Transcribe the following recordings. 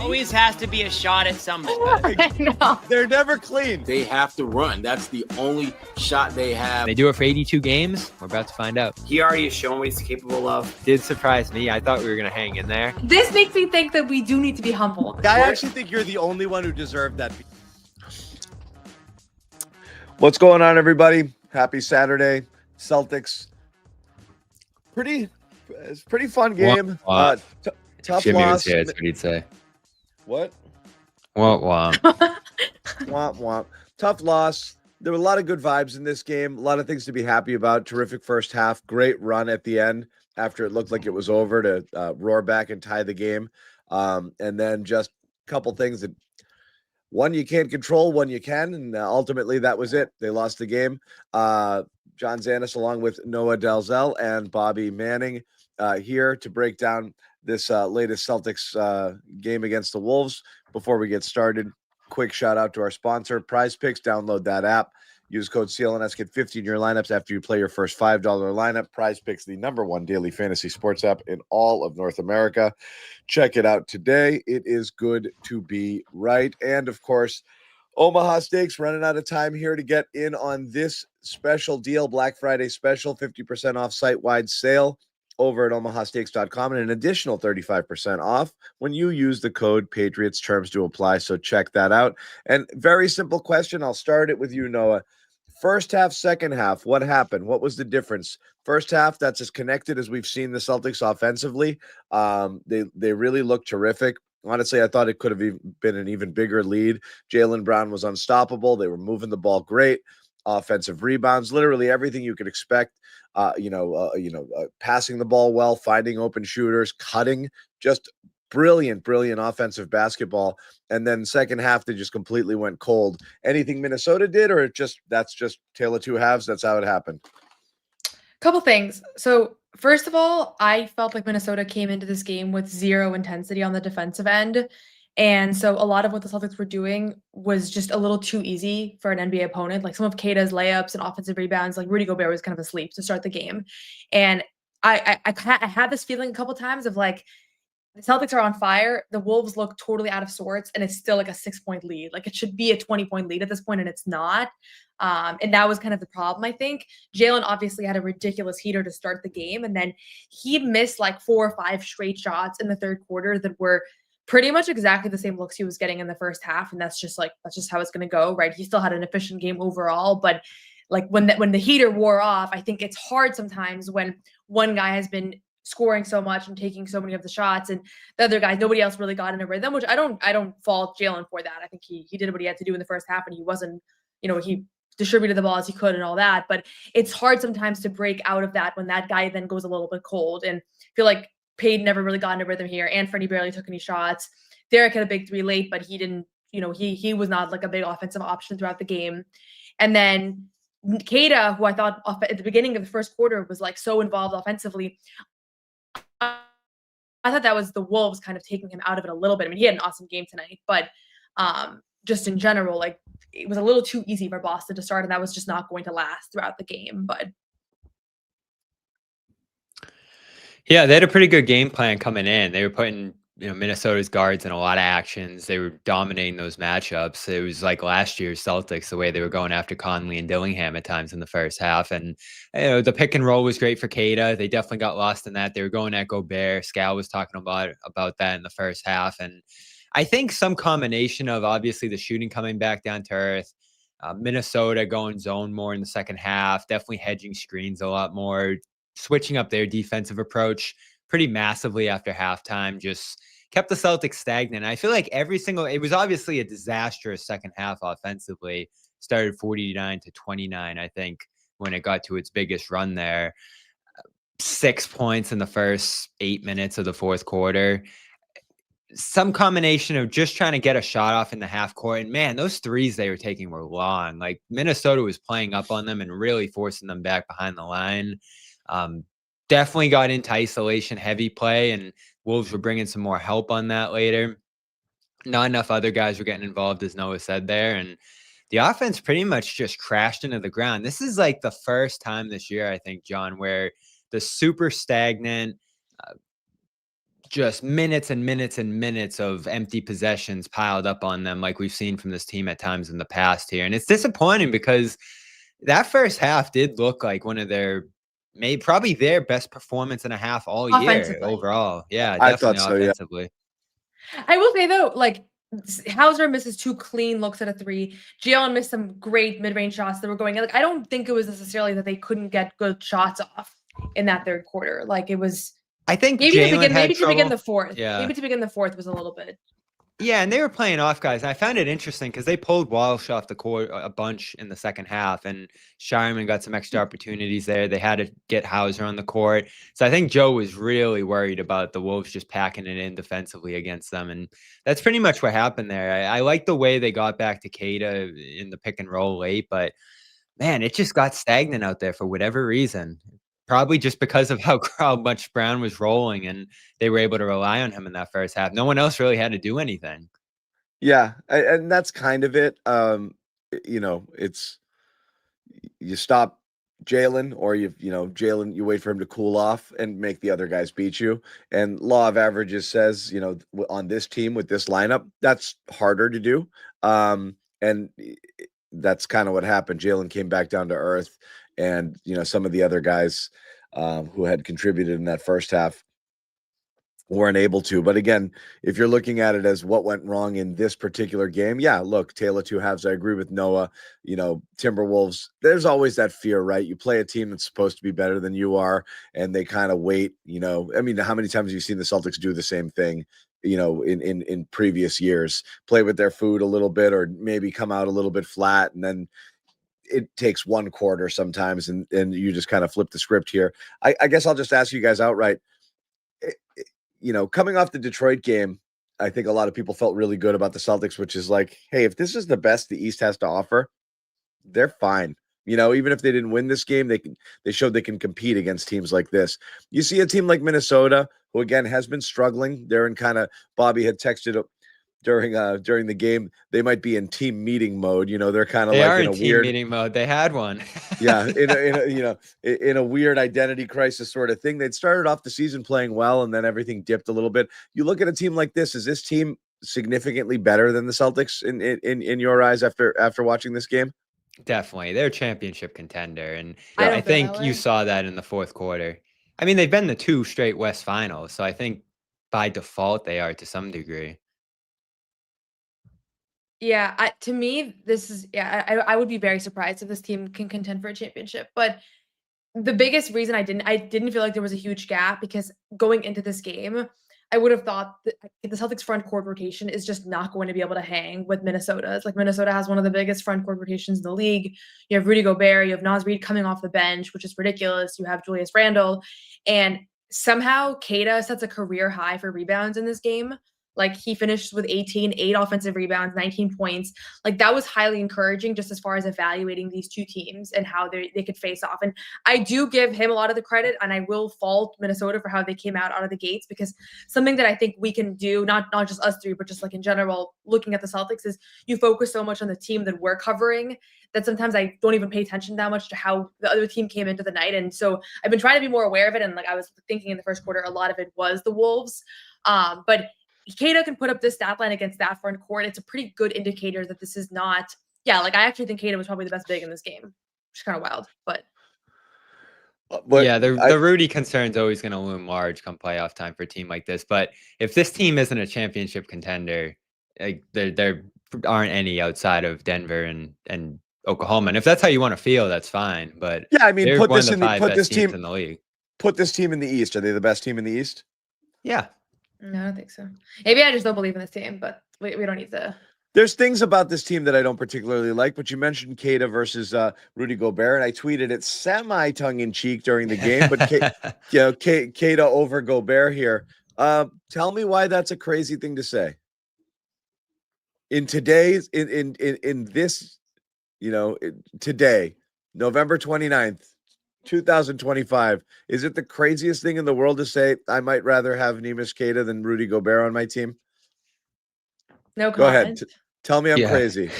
Always has to be a shot at somebody. No. They're never clean. They have to run. That's the only shot they have. They do it for 82 games. We're about to find out. He already has shown what he's capable of. Did surprise me. I thought we were going to hang in there. This makes me think that we do need to be humble. I actually think you're the only one who deserved that. What's going on, everybody? Happy Saturday. Celtics. It's a pretty fun game. Tough Jimmy loss. was here, that's what he'd say. What? Womp Womp womp. Tough loss. There were a lot of good vibes in this game. A lot of things to be happy about. Terrific first half. Great run at the end after it looked like it was over to roar back and tie the game. And then just a couple things that one you can't control, one you can. And ultimately that was it. They lost the game. John Zannis along with Noa Dalzell and Bobby Manning here to break down this latest Celtics game against the Wolves. Before we get started, quick shout out to our sponsor, Prize Picks. Download that app. Use code CLNS. Get 50 in your lineups after you play your first $5 lineup. Prize Picks, the #1 daily fantasy sports app in all of North America. Check it out today. It is good to be right. And, of course, Omaha Steaks, running out of time here to get in on this special deal, Black Friday special, 50% off site-wide sale over at omahasteaks.com, and an additional 35% off when you use the code Patriots. Terms to apply, so check that out. And very simple question. I'll start it with you, Noah. First half, second half, what happened? What was the difference? First half, that's as connected as we've seen the Celtics offensively. They really looked terrific. Honestly, I thought it could have been an even bigger lead. Jaylen Brown was unstoppable. They were moving the ball great. Offensive rebounds, literally everything you could expect. Passing the ball well, finding open shooters, cutting, just brilliant offensive basketball. And then second half, they just completely went cold. Anything Minnesota did, or that's just tale of two halves? That's how it happened. Couple things. So first of all, I felt like Minnesota came into this game with zero intensity on the defensive end. And so a lot of what the Celtics were doing was just a little too easy for an NBA opponent. Like some of Keita's layups and offensive rebounds, like Rudy Gobert was kind of asleep to start the game. And I had this feeling a couple times of like, the Celtics are on fire. The Wolves look totally out of sorts, and it's still like a 6-point lead. Like it should be a 20-point lead at this point, and it's not. And that was kind of the problem, I think. Jaylen obviously had a ridiculous heater to start the game, and then he missed like 4 or 5 straight shots in the third quarter that were pretty much exactly the same looks he was getting in the first half. And that's just how it's going to go, right? He still had an efficient game overall, but like when the heater wore off, I think it's hard sometimes when one guy has been scoring so much and taking so many of the shots, and the other guys, nobody else really got in a rhythm, which I don't fault Jaylen for that. I think he did what he had to do in the first half, and he wasn't, he distributed the ball as he could and all that, but it's hard sometimes to break out of that when that guy then goes a little bit cold. And I feel like Payton never really got in a rhythm here. Anthony barely took any shots. Derek had a big 3 late, but he didn't, he was not like a big offensive option throughout the game. And then Keita, who I thought at the beginning of the first quarter was like so involved offensively, I thought that was the Wolves kind of taking him out of it a little bit. I mean, he had an awesome game tonight, but just in general, like it was a little too easy for Boston to start, and that was just not going to last throughout the game. But yeah, they had a pretty good game plan coming in. They were putting Minnesota's guards in a lot of actions. They were dominating those matchups. It was like last year's Celtics, the way they were going after Conley and Dillingham at times in the first half. And the pick and roll was great for Keita. They definitely got lost in that. They were going at Gobert. Scal was talking about that in the first half. And I think some combination of obviously the shooting coming back down to earth, Minnesota going zone more in the second half, definitely hedging screens a lot more, switching up their defensive approach pretty massively after halftime, just kept the Celtics stagnant. I feel like it was obviously a disastrous second half offensively. Started 49-29, I think, when it got to its biggest run there. 6 points in the first 8 minutes of the fourth quarter. Some combination of just trying to get a shot off in the half court. And man, those threes they were taking were long. Like Minnesota was playing up on them and really forcing them back behind the line. Definitely got into isolation heavy play, and Wolves were bringing some more help on that later. Not enough other guys were getting involved, as Noah said there. And the offense pretty much just crashed into the ground. This is like the first time this year, I think, John, where the super stagnant, just minutes and minutes and minutes of empty possessions piled up on them like we've seen from this team at times in the past here. And it's disappointing because that first half did look like one of their probably their best performance and a half all year Offensively. overall. Yeah, I definitely thought so, yeah. offensively. I will say though, like Hauser misses 2 clean looks at a 3. Jaylen missed some great mid-range shots that were going in. Like I don't think it was necessarily that they couldn't get good shots off in that third quarter. Like it was I think maybe Jaylen to had begin the trouble. fourth. Yeah. Maybe to begin the fourth was a little bit. Yeah, and they were playing off guys. I found it interesting because they pulled Walsh off the court a bunch in the second half, and Shireman got some extra opportunities there. They had to get Hauser on the court. So I think Joe was really worried about the Wolves just packing it in defensively against them, and that's pretty much what happened there. I like the way they got back to Keita in the pick and roll late, but man, it just got stagnant out there for whatever reason. Probably just because of how much Brown was rolling and they were able to rely on him in that first half. No one else really had to do anything. Yeah, and that's kind of it. It's you stop Jaylen or Jaylen, you wait for him to cool off and make the other guys beat you. And law of averages says, on this team with this lineup, that's harder to do. And that's kind of what happened. Jaylen came back down to earth, and some of the other guys who had contributed in that first half weren't able to. But again, if you're looking at it as what went wrong in this particular game, yeah, look, Taylor 2 halves. I agree with Noah. Timberwolves, there's always that fear, right? You play a team that's supposed to be better than you are, and they kind of wait. I mean, how many times have you seen the Celtics do the same thing? In previous years, play with their food a little bit, or maybe come out a little bit flat, and then it takes one quarter sometimes, and you just kind of flip the script here. I guess I'll just ask you guys outright. Coming off the Detroit game, I think a lot of people felt really good about the Celtics, which is like, hey, if this is the best the East has to offer, they're fine. Even if they didn't win this game, they showed they can compete against teams like this. You see a team like Minnesota, who again has been struggling. They're in kind of, Bobby had texted during the game, they might be in team meeting mode. They're kind of like in a team weird meeting mode. They had one. yeah, in a weird identity crisis sort of thing. They'd started off the season playing well, and then everything dipped a little bit. You look at a team like this. Is this team significantly better than the Celtics in your eyes after watching this game? Definitely. They're a championship contender. And I I think you saw that in the fourth quarter. I mean, they've been the 2 straight West finals. So I think by default they are to some degree. Yeah, to me, this is I would be very surprised if this team can contend for a championship. But the biggest reason I didn't feel like there was a huge gap, because going into this game, I would have thought that the Celtics front court rotation is just not going to be able to hang with Minnesota's. Like Minnesota has one of the biggest front court rotations in the league. You have Rudy Gobert, you have Naz Reid coming off the bench, which is ridiculous. You have Julius Randle, and somehow Keita sets a career high for rebounds in this game. Like he finished with 8 offensive rebounds, 19 points. Like that was highly encouraging just as far as evaluating these two teams and how they could face off. And I do give him a lot of the credit, and I will fault Minnesota for how they came out of the gates, because something that I think we can do, not just us three, but just like in general, looking at the Celtics, is you focus so much on the team that we're covering that sometimes I don't even pay attention that much to how the other team came into the night. And so I've been trying to be more aware of it. And like I was thinking in the first quarter, a lot of it was the Wolves. But Keita can put up this stat line against that front court. It's a pretty good indicator that this is not, like I actually think Keita was probably the best big in this game, which is kind of wild, but yeah, the Rudy concern's always going to loom large come playoff time for a team like this. But if this team isn't a championship contender, like there aren't any outside of Denver and Oklahoma. And if that's how you want to feel, that's fine. But yeah, I mean, put this team in the league. Put this team in the East. Are they the best team in the East? Yeah. No, I don't think so. Maybe I just don't believe in this team, but we don't need to. There's things about this team that I don't particularly like, but you mentioned Keita versus Rudy Gobert, and I tweeted it semi-tongue-in-cheek during the game, but Keita over Gobert here. Tell me why that's a crazy thing to say. In today's in this, today, November 29th, 2025, is it the craziest thing in the world to say I might rather have Neemias Queta than Rudy Gobert on my team? No comment. Go ahead. Tell me I'm crazy.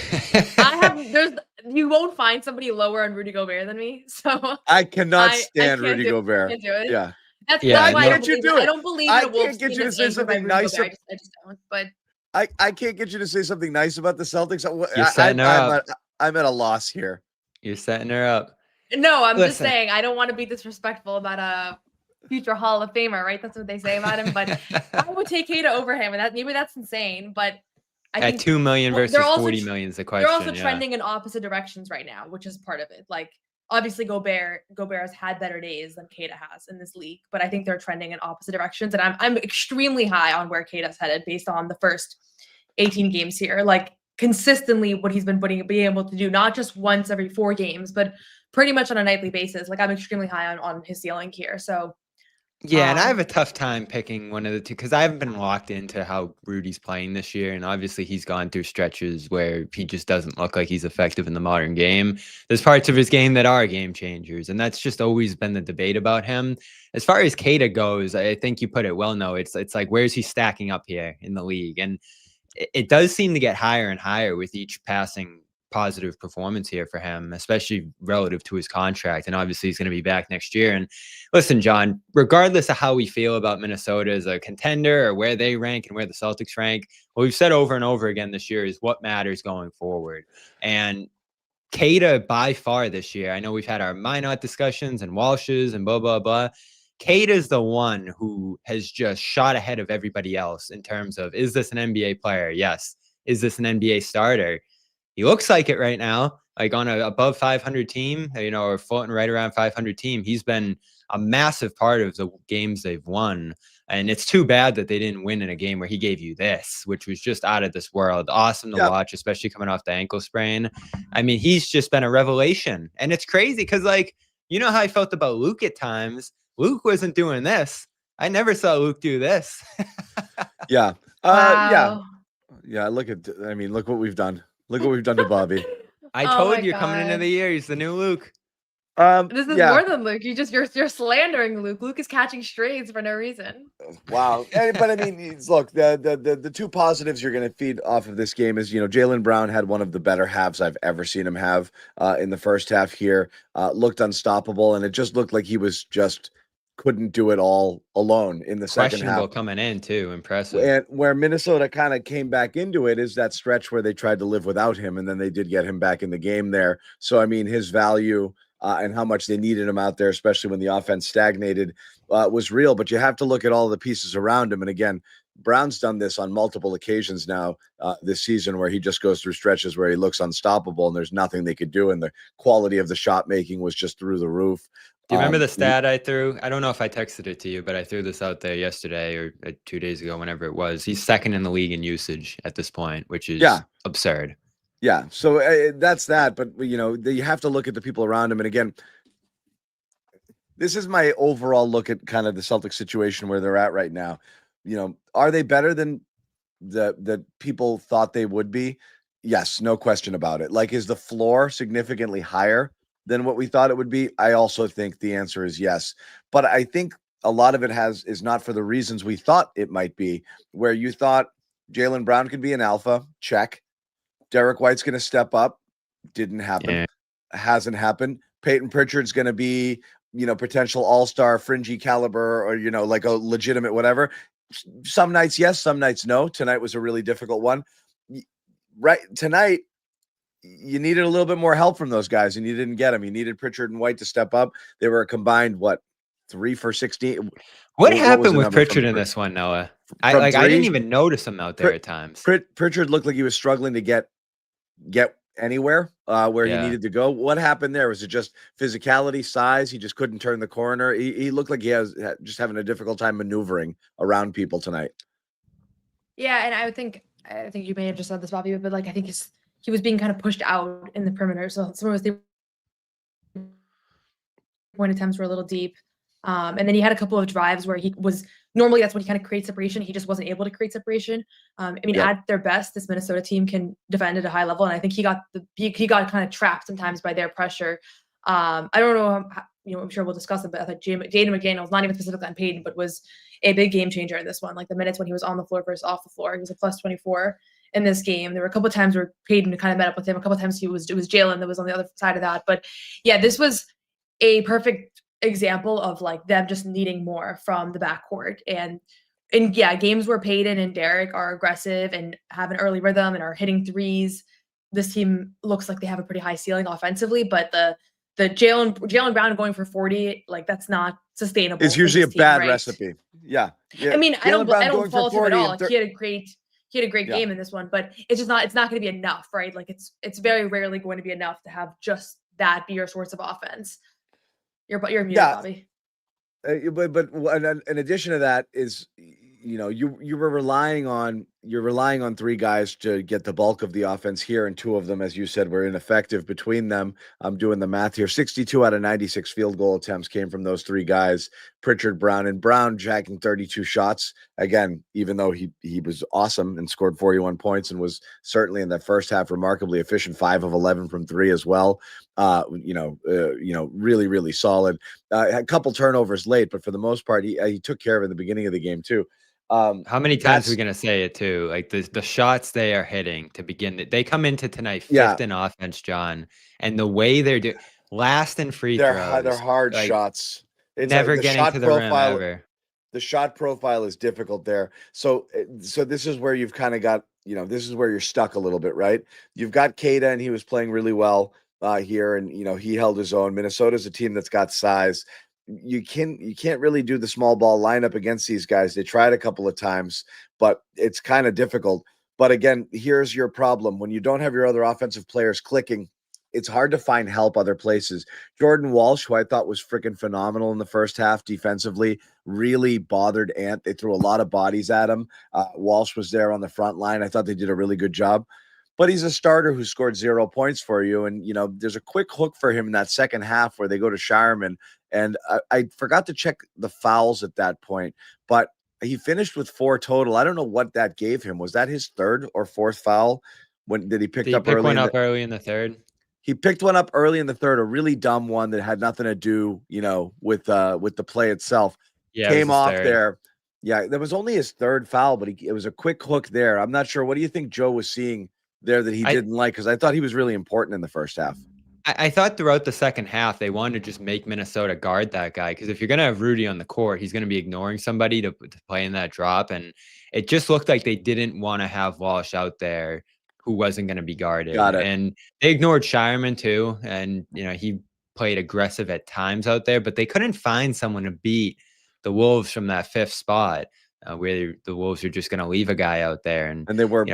You won't find somebody lower on Rudy Gobert than me. So I cannot stand Rudy Gobert. I can't do it. Yeah. That's Yeah, why can't you do I it? don't believe I in a Wolves can't get team you to that's say anchored by something Rudy nice. Gobert. I just don't. But I can't get you to say something nice about the Celtics. You're setting her up. I'm at a loss here. You're setting her up. no, I'm just Listen. saying I don't want to be disrespectful about a future Hall of Famer, right? That's what they say about him. But I would take Kata over him, and maybe that's insane. But I At think 2 million versus they're also 40 million is the question. they're also yeah. trending in opposite directions right now, which is part of it. Like obviously Gobert has had better days than Kata has in this league, but I think they're trending in opposite directions. And I'm extremely high on where Kata's headed based on the first 18 games here. Like consistently what he's been being able to do, not just once every 4 games, but pretty much on a nightly basis. Like I'm extremely high on his ceiling here. So Yeah, and I have a tough time picking one of the two because I haven't been locked into how Rudy's playing this year. And obviously, he's gone through stretches where he just doesn't look like he's effective in the modern game. There's parts of his game that are game changers, and that's just always been the debate about him. As far as Kata goes, I think you put it well, Noah. It's like, where's he stacking up here in the league? And it does seem to get higher and higher with each passing positive performance here for him, especially relative to his contract. And obviously he's going to be back next year. And listen, John, regardless of how we feel about Minnesota as a contender or where they rank and where the Celtics rank, what we've said over and over again this year is what matters going forward. And Kata by far this year, I know we've had our Minot discussions and Walsh's and blah, blah, blah. Kata is the one who has just shot ahead of everybody else in terms of, is this an NBA player? Yes. Is this an NBA starter? He looks like it right now, like on a above 500 team, or floating right around 500 team. He's been a massive part of the games they've won. And it's too bad that they didn't win in a game where he gave you this, which was just out of this world. Awesome to watch, especially coming off the ankle sprain. I mean, he's just been a revelation. And it's crazy because, like, you know how I felt about Luke at times. Luke wasn't doing this. I never saw Luke do this. Yeah. wow. Yeah. Look what we've done. Look what we've done to Bobby. I told you coming into the year, he's the new Luke. This is more than Luke. You're slandering Luke. Luke is catching strays for no reason. Wow. But I mean, look, the two positives you're going to feed off of this game is, Jaylen Brown had one of the better halves I've ever seen him have in the first half here. Looked unstoppable, and it just looked like he was just couldn't do it all alone in the second half. Questionable coming in too. Impressive. And where Minnesota kind of came back into it is that stretch where they tried to live without him, and then they did get him back in the game there. So, I mean, his value and how much they needed him out there, especially when the offense stagnated, was real. But you have to look at all the pieces around him. And again, Brown's done this on multiple occasions now this season where he just goes through stretches where he looks unstoppable and there's nothing they could do. And the quality of the shot making was just through the roof. Do you remember the stat I threw? I don't know if I texted it to you, but I threw this out there yesterday or 2 days ago, whenever it was. He's second in the league in usage at this point, which is absurd. Yeah. So that's that. But, you have to look at the people around him. And again, this is my overall look at kind of the Celtics situation where they're at right now. Are they better than the people thought they would be? Yes, no question about it. Like, is the floor significantly higher than what we thought it would be? I also think the answer is yes. But I think a lot of it is not for the reasons we thought it might be, where you thought Jaylen Brown could be an alpha, check. Derek White's going to step up. Didn't happen. Yeah. Hasn't happened. Peyton Pritchard's going to be, potential all-star fringy caliber or, like a legitimate whatever. Some nights, yes, some nights, no. Tonight was a really difficult one. Right. Tonight, you needed a little bit more help from those guys, and you didn't get them. You needed Pritchard and White to step up. They were a combined, 3 for 16. What happened with Pritchard in this one, Noah? I didn't even notice him out there at times. Pritchard looked like he was struggling to get anywhere where he needed to go. What happened there? Was it just physicality, size? He just couldn't turn the corner. He looked like he was just having a difficult time maneuvering around people tonight. Yeah, and I think you may have just said this, Bobby, but I think he was being kind of pushed out in the perimeter. So some of his point attempts were a little deep. And then he had a couple of drives where he was normally that's when he kind of creates separation. He just wasn't able to create separation. At their best, this Minnesota team can defend at a high level. And I think he got kind of trapped sometimes by their pressure. I don't know, I'm sure we'll discuss it, but I thought Jaden McDaniels, not even specifically on Payton, but was a big game changer in this one. Like the minutes when he was on the floor versus off the floor, he was a plus 24 in this game. There were a couple of times where Payton kind of met up with him. A couple of times it was Jaylen that was on the other side of that. But yeah, this was a perfect example of like them just needing more from the backcourt. And yeah, games where Peyton and Derek are aggressive and have an early rhythm and are hitting threes, this team looks like they have a pretty high ceiling offensively. But the Jaylen Brown going for 40, like that's not sustainable. It's for usually a this team, bad right? recipe. Yeah. I mean, I Jaylen Brown don't going for fault him at 40 all. and Like, he had a great Yeah. game in this one, but it's not going to be enough, right? Like it's very rarely going to be enough to have just that be your source of offense. You're muted, Yeah. Bobby. But in addition to that is, you were relying on three guys to get the bulk of the offense here, and two of them, as you said, were ineffective between them. I'm doing the math here. 62 out of 96 field goal attempts came from those three guys, Pritchard, Brown jacking 32 shots. Again, even though he was awesome and scored 41 points and was certainly in that first half remarkably efficient, 5 of 11 from three as well. Really, really solid. A couple turnovers late, but for the most part, he took care of it in the beginning of the game too. How many times are we gonna say it too? Like the shots they are hitting to begin, they come into tonight fifth in offense, John, and the way they're doing last in free throws, they're hard like, shots. It's never like the getting shot to the profile, rim ever. The shot profile is difficult there. So this is where you've kind of got, this is where you're stuck a little bit, right? You've got Keita, and he was playing really well here, and he held his own. Minnesota's a team that's got size. You can't really do the small ball lineup against these guys. They tried a couple of times, but it's kind of difficult. But again, here's your problem. When you don't have your other offensive players clicking, it's hard to find help other places. Jordan Walsh, who I thought was freaking phenomenal in the first half defensively, really bothered Ant. They threw a lot of bodies at him. Walsh was there on the front line. I thought they did a really good job. But he's a starter who scored 0 points for you. And, there's a quick hook for him in that second half where they go to Shireman. And I forgot to check the fouls at that point, but he finished with 4 total. I don't know what that gave him. Was that his third or fourth foul? When did he pick up early? Early in the third? He picked one up early in the third, a really dumb one that had nothing to do, with the play itself. Yeah, came off there. Yeah, that was only his third foul, but it was a quick hook there. I'm not sure. What do you think Joe was seeing there that he didn't like? Because I thought he was really important in the first half. I thought throughout the second half, they wanted to just make Minnesota guard that guy. Because if you're going to have Rudy on the court, he's going to be ignoring somebody to play in that drop. And it just looked like they didn't want to have Walsh out there who wasn't going to be guarded. Got it. And they ignored Shireman too. And, he played aggressive at times out there, but they couldn't find someone to beat the Wolves from that 5th spot where the Wolves are just going to leave a guy out there. And they were,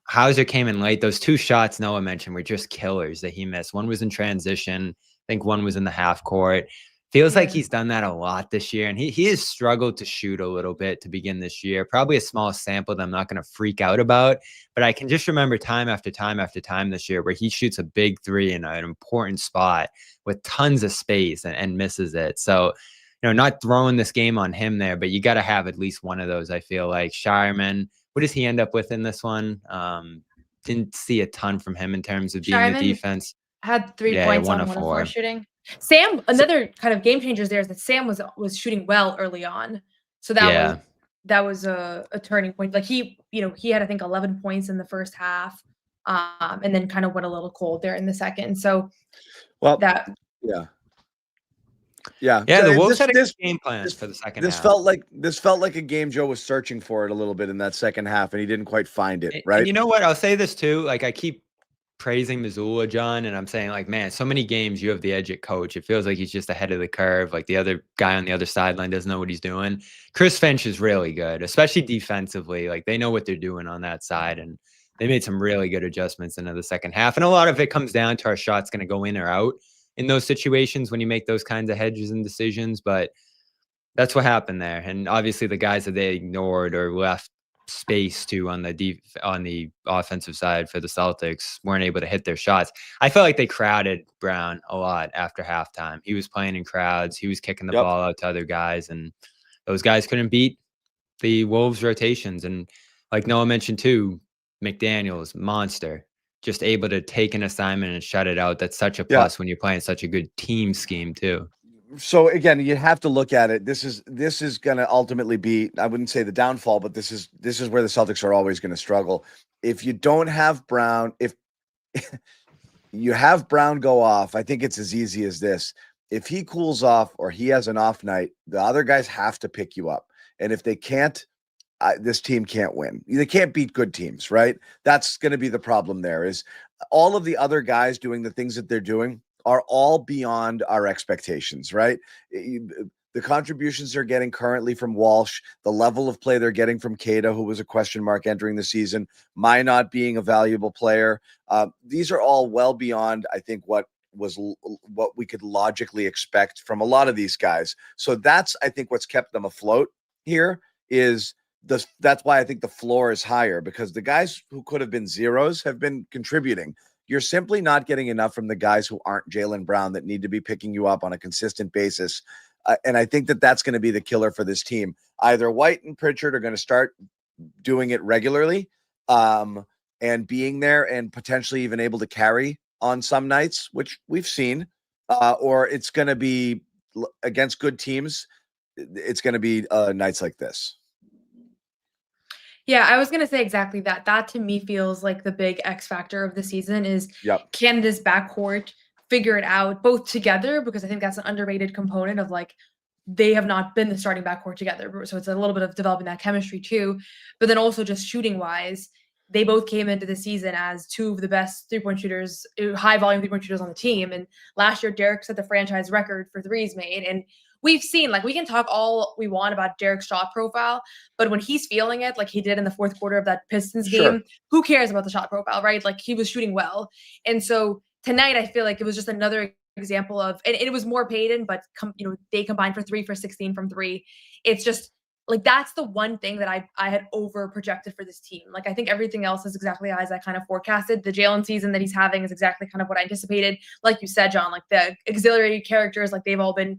Hauser came in late. Those 2 shots Noah mentioned were just killers that he missed. One was in transition. I think one was in the half court. Feels like he's done that a lot this year. And he has struggled to shoot a little bit to begin this year. Probably a small sample that I'm not going to freak out about. But I can just remember time after time after time this year where he shoots a big 3 in an important spot with tons of space and misses it. So, not throwing this game on him there, but you got to have at least one of those, I feel like. Shireman, what does he end up with in this one? Didn't see a ton from him in terms of being the defense. Had 3 points on 1 of 4 shooting. Sam, another kind of game changers there is that Sam was shooting well early on. So that was a turning point. Like he had, I think, 11 points in the first half. And then kind of went a little cold there in the second. So Yeah, the Wolves had a game plan for the second half. This felt like a game Joe was searching for it a little bit in that second half, and he didn't quite find it, right? And you know what? I'll say this too. Like, I keep praising Missoula, John, and I'm saying, like, man, so many games you have the edge at coach. It feels like he's just ahead of the curve. Like, the other guy on the other sideline doesn't know what he's doing. Chris Finch is really good, especially defensively. Like, they know what they're doing on that side, and they made some really good adjustments into the second half. And a lot of it comes down to our shots going to go in or out in those situations when you make those kinds of hedges and decisions. But that's what happened there. And obviously the guys that they ignored or left space to on the offensive side for the Celtics weren't able to hit their shots. I felt like they crowded Brown a lot after halftime. He was playing in crowds. He was kicking the ball out to other guys, and those guys couldn't beat the Wolves rotations. And like Noah mentioned too, McDaniels, monster. Just able to take an assignment and shut it out. That's such a plus when you're playing such a good team scheme too. So again, you have to look at it. This is going to ultimately be, I wouldn't say the downfall, but this is where the Celtics are always going to struggle. If you don't have Brown, if you have Brown go off, I think it's as easy as this. if he cools off or he has an off night, the other guys have to pick you up. And if they can't, this team can't win. They can't beat good teams, right? That's going to be the problem there is all of the other guys doing the things that they're doing are all beyond our expectations, right? The contributions they're getting currently from Walsh, the level of play they're getting from Kada, who was a question mark entering the season, Minot being a valuable player. These are all well beyond, I think, what we could logically expect from a lot of these guys. So that's, I think, what's kept them afloat here is that's why I think the floor is higher, because the guys who could have been zeros have been contributing. You're simply not getting enough from the guys who aren't Jaylen Brown that need to be picking you up on a consistent basis. And I think that that's going to be the killer for this team. Either White and Pritchard are going to start doing it regularly and being there and potentially even able to carry on some nights, which we've seen, or it's going to be against good teams. It's going to be nights like this. Yeah, I was going to say exactly that. That to me feels like the big X factor of the season is can this backcourt figure it out both together? Because I think that's an underrated component of like, they have not been the starting backcourt together. So it's a little bit of developing that chemistry too. But then also just shooting wise, they both came into the season as two of the best three-point shooters, high volume three-point shooters on the team. And last year, Derek set the franchise record for threes made. And we've seen, like, we can talk all we want about Derek's shot profile, but when he's feeling it, like he did in the fourth quarter of that Pistons game, who cares about the shot profile, right? Like he was shooting well. And so tonight, I feel like it was just another example of, and it was more Payton, but they combined for 3 for 16 from 3. It's just like, that's the one thing that I had over projected for this team. Like, I think everything else is exactly as I kind of forecasted. The Jaylen season that he's having is exactly kind of what I anticipated. Like you said, John, like the auxiliary characters, like they've all been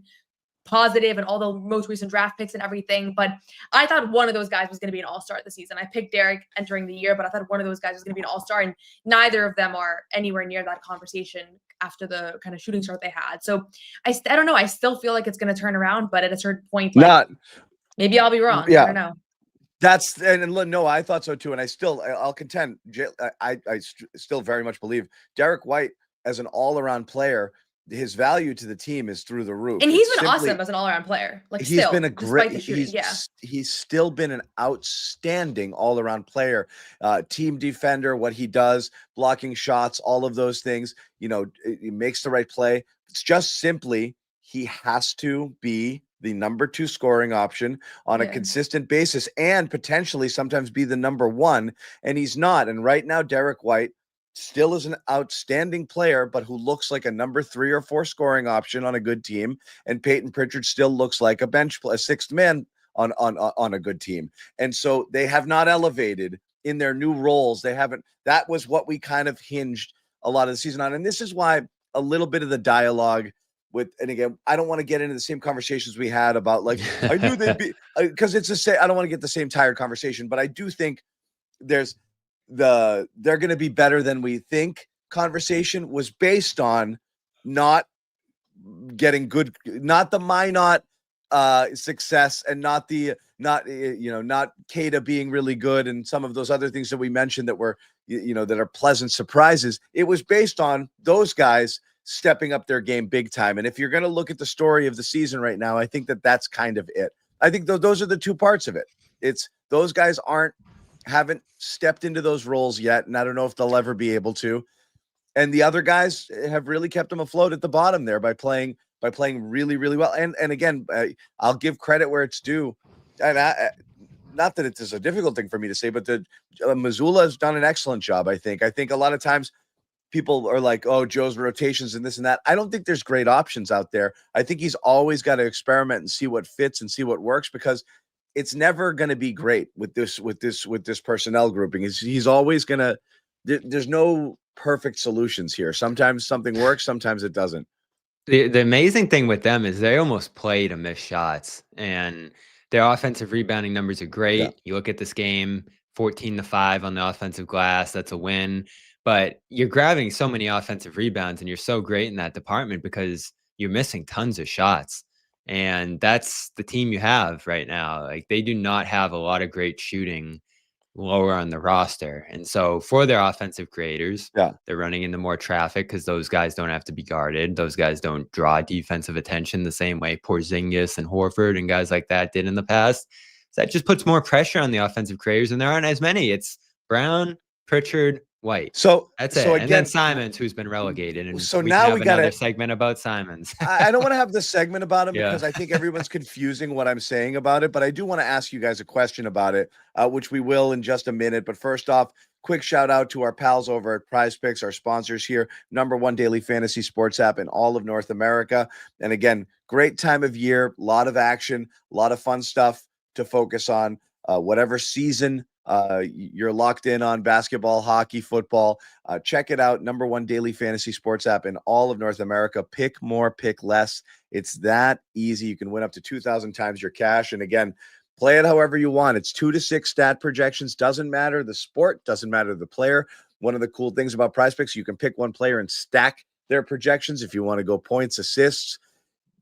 positive and all the most recent draft picks and everything. But I thought one of those guys was going to be an all-star this season. I picked Derek entering the year, but I thought one of those guys was going to be an all-star, and neither of them are anywhere near that conversation after the kind of shooting start they had. So I don't know. I still feel like it's going to turn around, but at a certain point, like, maybe I'll be wrong. Yeah. I don't know. That's and no, I thought so too, and I'll contend. I still very much believe Derek White as an all-around player. His value to the team is through the roof. And he's been awesome as an all-around player. Like he's still, been a great, he's still been an outstanding all-around player, team defender, what he does, blocking shots, all of those things, he makes the right play. It's just simply, he has to be the number 2 scoring option on a consistent basis and potentially sometimes be the number 1. And he's not. And right now, Derek White still is an outstanding player, but who looks like a number 3 or 4 scoring option on a good team. And Payton Pritchard still looks like a 6th man on a good team. And so they have not elevated in their new roles. They haven't. That was what we kind of hinged a lot of the season on. And this is why a little bit of the dialogue and again, I don't want to get into the same conversations we had about like, I knew they'd be, because it's the same. I don't want to get the same tired conversation, but I do think there's they're going to be better than we think conversation was based on not getting good, not the Minot success, and not Kada being really good and some of those other things that we mentioned that were, that are pleasant surprises. It was based on those guys stepping up their game big time. And if you're going to look at the story of the season right now, I think that that's kind of it. I think those are the two parts of it. It's those guys haven't stepped into those roles yet, and I don't know if they'll ever be able to. And the other guys have really kept them afloat at the bottom there by playing really, really well. And again, I'll give credit where it's due. And not that it is a difficult thing for me to say, but Mazzulla has done an excellent job. I think a lot of times people are like, oh, Joe's rotations and this and that. I don't think there's great options out there. I think he's always got to experiment and see what fits and see what works, because it's never going to be great with this personnel grouping. He's always going to, there's no perfect solutions here. Sometimes something works, sometimes it doesn't. The amazing thing with them is they almost play to miss shots, and their offensive rebounding numbers are great. Yeah. You look at this game, 14-5 on the offensive glass. That's a win. But you're grabbing so many offensive rebounds, and you're so great in that department because you're missing tons of shots. And that's the team you have right now. Like, they do not have a lot of great shooting lower on the roster. And so for their offensive creators, Yeah. they're running into more traffic because those guys don't have to be guarded. Those guys don't draw defensive attention the same way Porzingis and Horford and guys like that did in the past. So that just puts more pressure on the offensive creators, and there aren't as many. It's Brown, Pritchard, White. So That's so it. And then again, Simons, who's been relegated. And so we now can we have gotta- another segment about Simons. I don't want to have this segment about him Yeah. because I think everyone's confusing what I'm saying about it, but I do want to ask you guys a question about it, which we will in just a minute. But first off, quick shout out to our pals over at Prize Picks, our sponsors here, #1 daily fantasy sports app in all of North America. And again, great time of year, a lot of action, a lot of fun stuff to focus on. Whatever season you're locked in on, basketball, hockey, football, check it out. #1 daily fantasy sports app in all of North America. Pick more, pick less. It's that easy. You can win up to 2,000 times your cash. And again, play it however you want. It's 2 to 6 stat projections. Doesn't matter the sport, doesn't matter the player. One of the cool things about Prize Picks, you can pick one player and stack their projections if you want to go points, assists,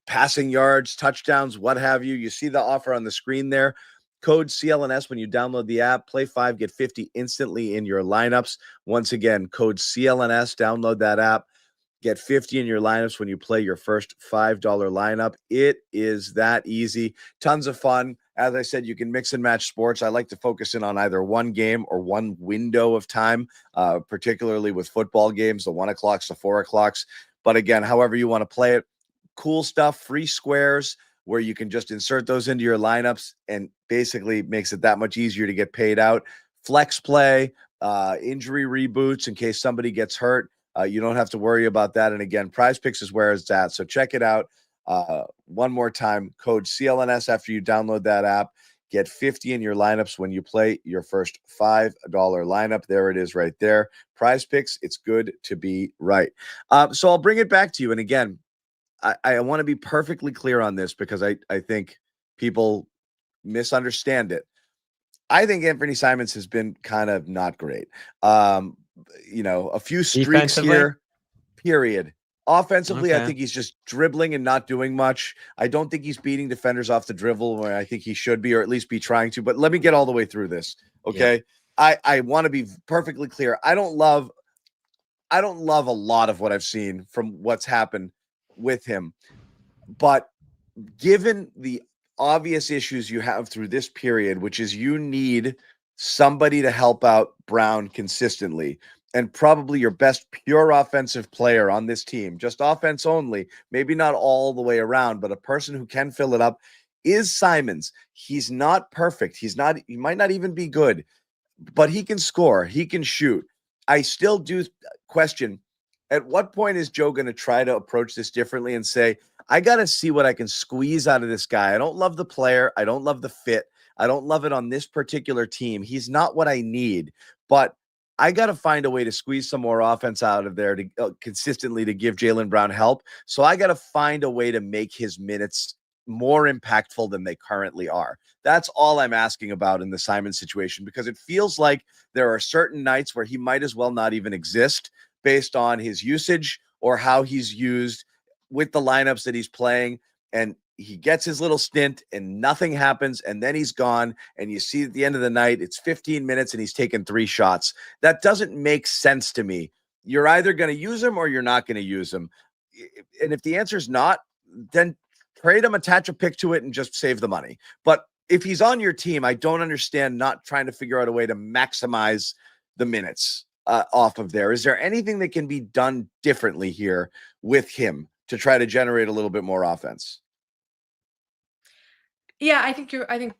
passing yards, touchdowns, what have you. You see the offer on the screen there. Code CLNS when you download the app. Play 5, get 50 instantly in your lineups. Once again, code CLNS. Download that app. Get 50 in your lineups when you play your first $5 lineup. It is that easy. Tons of fun. As I said, you can mix and match sports. I like to focus in on either one game or one window of time, particularly with football games, the 1 o'clocks, the 4 o'clocks. But again, however you want to play it, cool stuff, free squares, where you can just insert those into your lineups and basically makes it that much easier to get paid out. Flex play, injury reboots in case somebody gets hurt. You don't have to worry about that. And again, Prize Picks is where it's at. So check it out. One more time, code CLNS after you download that app. Get 50 in your lineups when you play your first $5 lineup. There it is right there. Prize Picks, it's good to be right. So I'll bring it back to you. And again, I want to be perfectly clear on this because I think people misunderstand it. I think Anthony Simons has been kind of not great. A few streaks here, period. Offensively, Okay. I think he's just dribbling and not doing much. I don't think he's beating defenders off the dribble where I think he should be, or at least be trying to. But let me get all the way through this. Okay. Yeah. I want to be perfectly clear. I don't love a lot of what I've seen from what's happened with him. But given the obvious issues you have through this period, which is you need somebody to help out Brown consistently, and probably your best pure offensive player on this team, just offense only, maybe not all the way around, but a person who can fill it up is Simons. He's not perfect. He might not even be good, but he can score. He can shoot. I still do question, at what point is Joe going to try to approach this differently and say, I got to see what I can squeeze out of this guy. I don't love the player. I don't love the fit. I don't love it on this particular team. He's not what I need, but I got to find a way to squeeze some more offense out of there to consistently to give Jaylen Brown help. So I got to find a way to make his minutes more impactful than they currently are. That's all I'm asking about in the Simon situation, because it feels like there are certain nights where he might as well not even exist based on his usage or how he's used with the lineups that he's playing. And he gets his little stint and nothing happens. And then he's gone. And you see at the end of the night, it's 15 minutes and he's taken 3 shots. That doesn't make sense to me. You're either going to use him or you're not going to use him. And if the answer is not, then trade him, attach a pick to it, and just save the money. But if he's on your team, I don't understand not trying to figure out a way to maximize the minutes off of there. Is there anything that can be done differently here with him to try to generate a little bit more offense? Yeah, I think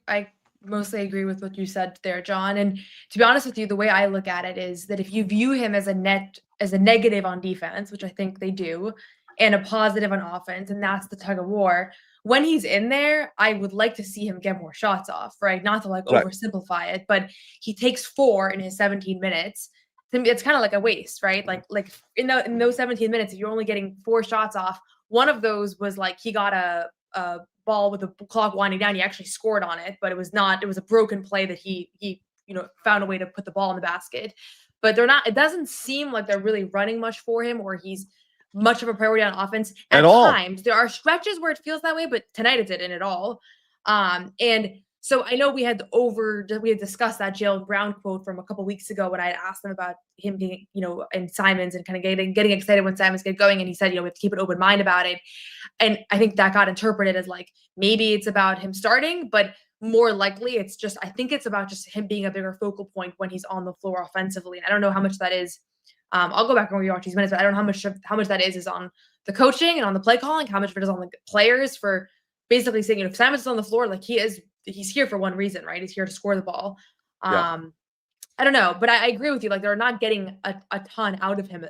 I mostly agree with what you said there, John. And to be honest with you, the way I look at it is that if you view him as a negative on defense, which I think they do, and a positive on offense, and that's the tug of war. When he's in there, I would like to see him get more shots off, right? Not to oversimplify it, but he takes 4 in his 17 minutes. To me, it's kind of like a waste, right? Like in those 17 minutes, if you're only getting 4 shots off, one of those was like he got a ball with the clock winding down. He actually scored on it, but it was a broken play that he found a way to put the ball in the basket. But it doesn't seem like they're really running much for him, or he's much of a priority on offense at times. There are stretches where it feels that way, but tonight it didn't at all. And So I know we had discussed that Jaylen Brown quote from a couple weeks ago when I had asked him about him being, and Simons and kind of getting excited when Simons get going. And he said, we have to keep an open mind about it. And I think that got interpreted as like, maybe it's about him starting, but more likely I think it's about just him being a bigger focal point when he's on the floor offensively. And I don't know how much that is. I'll go back and rewatch these minutes, but I don't know how much that is on the coaching and on the play calling, how much of it is on the players for basically saying, if Simons is on the floor, like he's here for one reason, right? He's here to score the ball. Yeah. I don't know, but I agree with you. Like they're not getting a ton out of him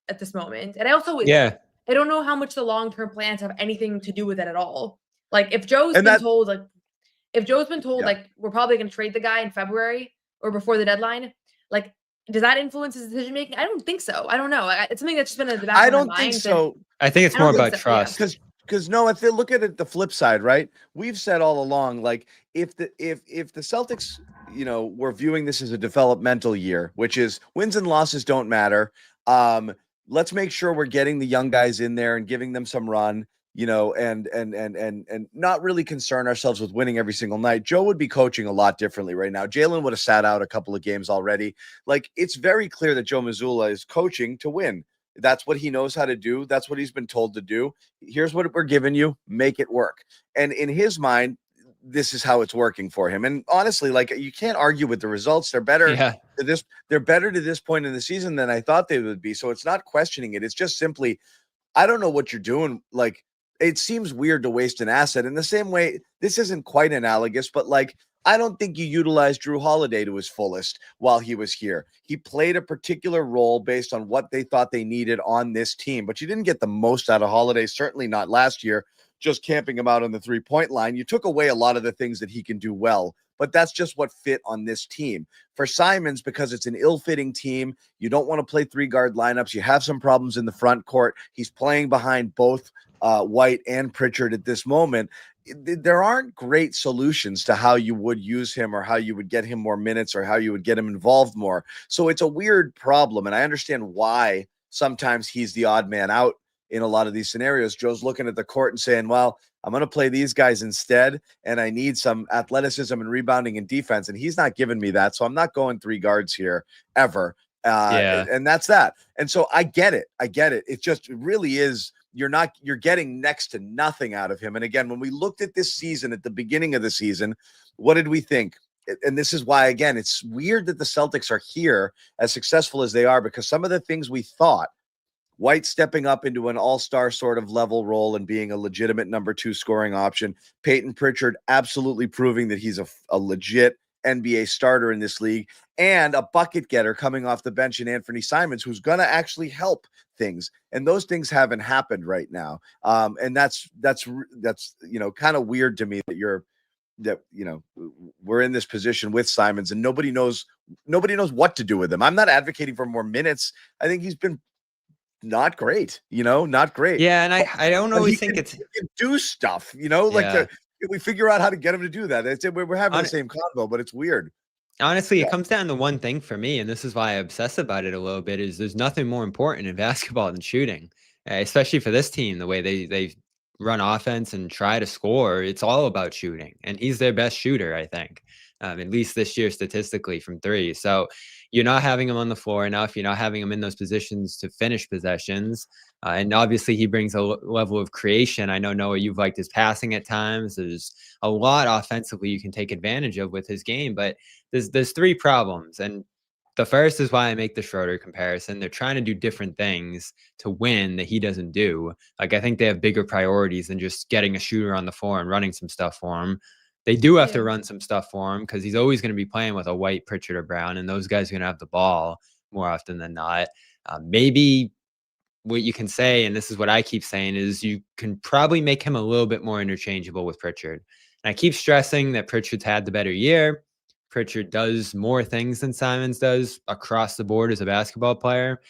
at this moment. And I also, I don't know how much the long-term plans have anything to do with it at all. Like if Joe's been told, like we're probably going to trade the guy in February or before the deadline, like does that influence his decision making? I don't think so. I don't know. It's something that's just been in the back of my mind. I don't think so. I think it's more about trust. Because no, if they look at it the flip side, right? We've said all along, like if the Celtics, were viewing this as a developmental year, which is wins and losses don't matter. Let's make sure we're getting the young guys in there and giving them some run, and not really concern ourselves with winning every single night. Joe would be coaching a lot differently right now. Jaylen would have sat out a couple of games already. Like it's very clear that Joe Mazzulla is coaching to win. That's what he knows how to do. That's what he's been told to do. Here's what we're giving you. Make it work. And in his mind, this is how it's working for him. And honestly, like you can't argue with the results. They're better. Yeah. They're better to this point in the season than I thought they would be. So it's not questioning it. It's just simply, I don't know what you're doing. Like it seems weird to waste an asset in the same way. This isn't quite analogous, but like, I don't think you utilized Drew Holiday to his fullest while he was here. He played a particular role based on what they thought they needed on this team, but you didn't get the most out of Holiday, certainly not last year, just camping him out on the 3-point line. You took away a lot of the things that he can do well, but that's just what fit on this team. For Simons, because it's an ill-fitting team, you don't want to play 3-guard lineups. You have some problems in the front court. He's playing behind both White and Pritchard at this moment. There aren't great solutions to how you would use him or how you would get him more minutes or how you would get him involved more. So it's a weird problem. And I understand why sometimes he's the odd man out in a lot of these scenarios. Joe's looking at the court and saying, well, I'm going to play these guys instead, and I need some athleticism and rebounding and defense. And he's not giving me that. So I'm not going 3 guards here ever. And that's that. And so I get it. It just really is. You're getting next to nothing out of him. And again, when we looked at this season at the beginning of the season, what did we think? And this is why, again, it's weird that the Celtics are here as successful as they are, because some of the things we thought, White stepping up into an all-star sort of level role and being a legitimate number 2 scoring option, Peyton Pritchard absolutely proving that he's a legit NBA starter in this league, and a bucket getter coming off the bench in Anthony Simons, who's going to actually help things. And those things haven't happened right now. And that's kind of weird to me that we're in this position with Simons and nobody knows what to do with him. I'm not advocating for more minutes. I think he's been not great, not great. Yeah. And I don't always think he can do stuff, we figure out how to get him to do that. We're having the same convo, but it's weird. Honestly, it comes down to one thing for me, and this is why I obsess about it a little bit, is there's nothing more important in basketball than shooting, especially for this team, the way they run offense and try to score. It's all about shooting, and he's their best shooter, I think, at least this year statistically from 3. So you're not having him on the floor enough. You're not having him in those positions to finish possessions. And obviously he brings a level of creation. I know, Noah, you've liked his passing at times. There's a lot offensively you can take advantage of with his game, but there's 3 problems. And the first is why I make the Schroeder comparison. They're trying to do different things to win that he doesn't do. Like, I think they have bigger priorities than just getting a shooter on the floor and running some stuff for him. They do have to run some stuff for him because he's always going to be playing with a White, Pritchard, or Brown, and those guys are going to have the ball more often than not. Maybe what you can say, and this is what I keep saying, is you can probably make him a little bit more interchangeable with Pritchard. And I keep stressing that Pritchard's had the better year. Pritchard does more things than Simons does across the board as a basketball player.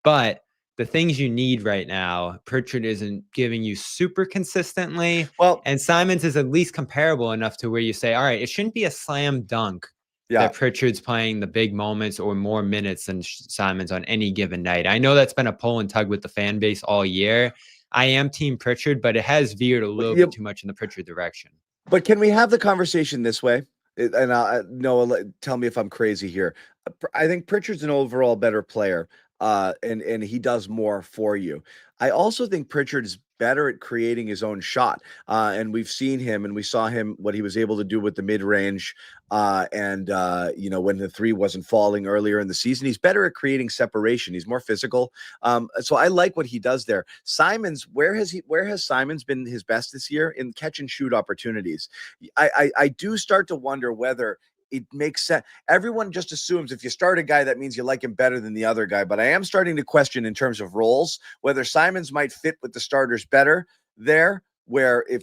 But the things you need right now, Pritchard isn't giving you super consistently. Well, and Simons is at least comparable enough to where you say, all right, it shouldn't be a slam dunk that Pritchard's playing the big moments or more minutes than Simons on any given night. I know that's been a pull and tug with the fan base all year. I am team Pritchard, but it has veered a little bit too much in the Pritchard direction. But can we have the conversation this way? And Noah, tell me if I'm crazy here. I think Pritchard's an overall better player, and he does more for you. I also think Pritchard is better at creating his own shot, and we've seen him, and we saw him what he was able to do with the mid range, and when the three wasn't falling earlier in the season. He's better at creating separation. He's more physical. So I like what he does there. Simons, where has Simons been his best this year? In catch and shoot opportunities. I do start to wonder whether it makes sense. Everyone just assumes if you start a guy, that means you like him better than the other guy. But I am starting to question in terms of roles, whether Simons might fit with the starters better there, where if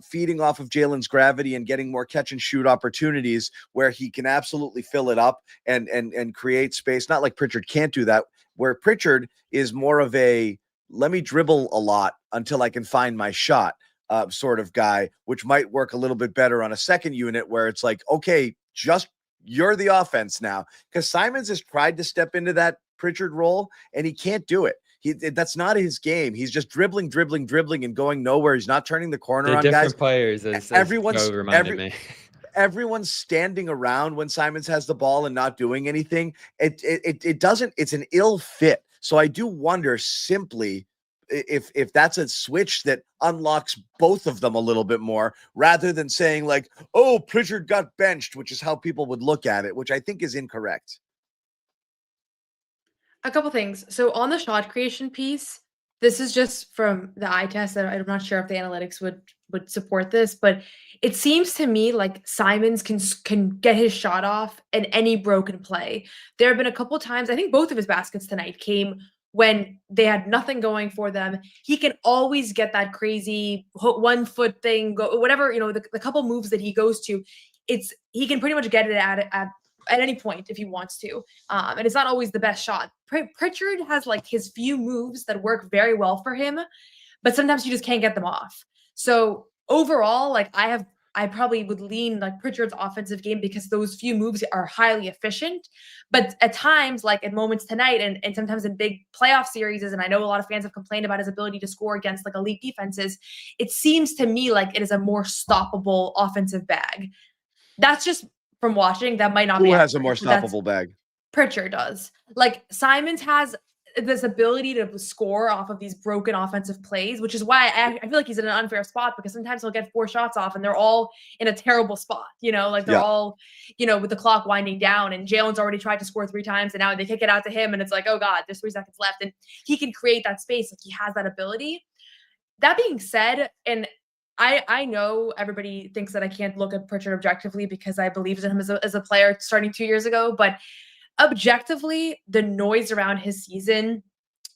feeding off of Jaylen's gravity and getting more catch and shoot opportunities, where he can absolutely fill it up and create space. Not like Pritchard can't do that, where Pritchard is more of a, let me dribble a lot until I can find my shot sort of guy, which might work a little bit better on a second unit where it's like, okay, just you're the offense now. Because Simons has tried to step into that Pritchard role and he can't do it. That's not his game. He's just dribbling and going nowhere. He's not turning the corner on guys. Players, Everyone's standing around when Simons has the ball and not doing anything. It doesn't, it's an ill fit. So I do wonder simply if that's a switch that unlocks both of them a little bit more, rather than saying like, oh, Pritchard got benched, which is how people would look at it, which I think is incorrect. A couple things. So on the shot creation piece, this is just from the eye test. I'm not sure if the analytics would support this, but it seems to me like Simons can get his shot off in any broken play. There have been a couple times, I think both of his baskets tonight came when they had nothing going for them. He can always get that crazy 1 foot thing, go whatever, the couple moves that he goes to, he can pretty much get it at any point if he wants to. And it's not always the best shot. Pritchard has like his few moves that work very well for him, but sometimes you just can't get them off. So overall, like I probably would lean like Pritchard's offensive game because those few moves are highly efficient. But at times, like in moments tonight and sometimes in big playoff series, and I know a lot of fans have complained about his ability to score against like elite defenses, it seems to me like it is a more stoppable offensive bag. That's just from watching. That might not be. Who has a more stoppable bag? Pritchard does. Like Simons has this ability to score off of these broken offensive plays, which is why I feel like he's in an unfair spot, because sometimes he'll get 4 shots off and they're all in a terrible spot, like they're all, with the clock winding down, and Jaylen's already tried to score 3 times and now they kick it out to him and it's like, oh God, there's 3 seconds left. And he can create that space. Like he has that ability. That being said, and I know everybody thinks that I can't look at Pritchard objectively because I believed in him as a player starting 2 years ago, but objectively, the noise around his season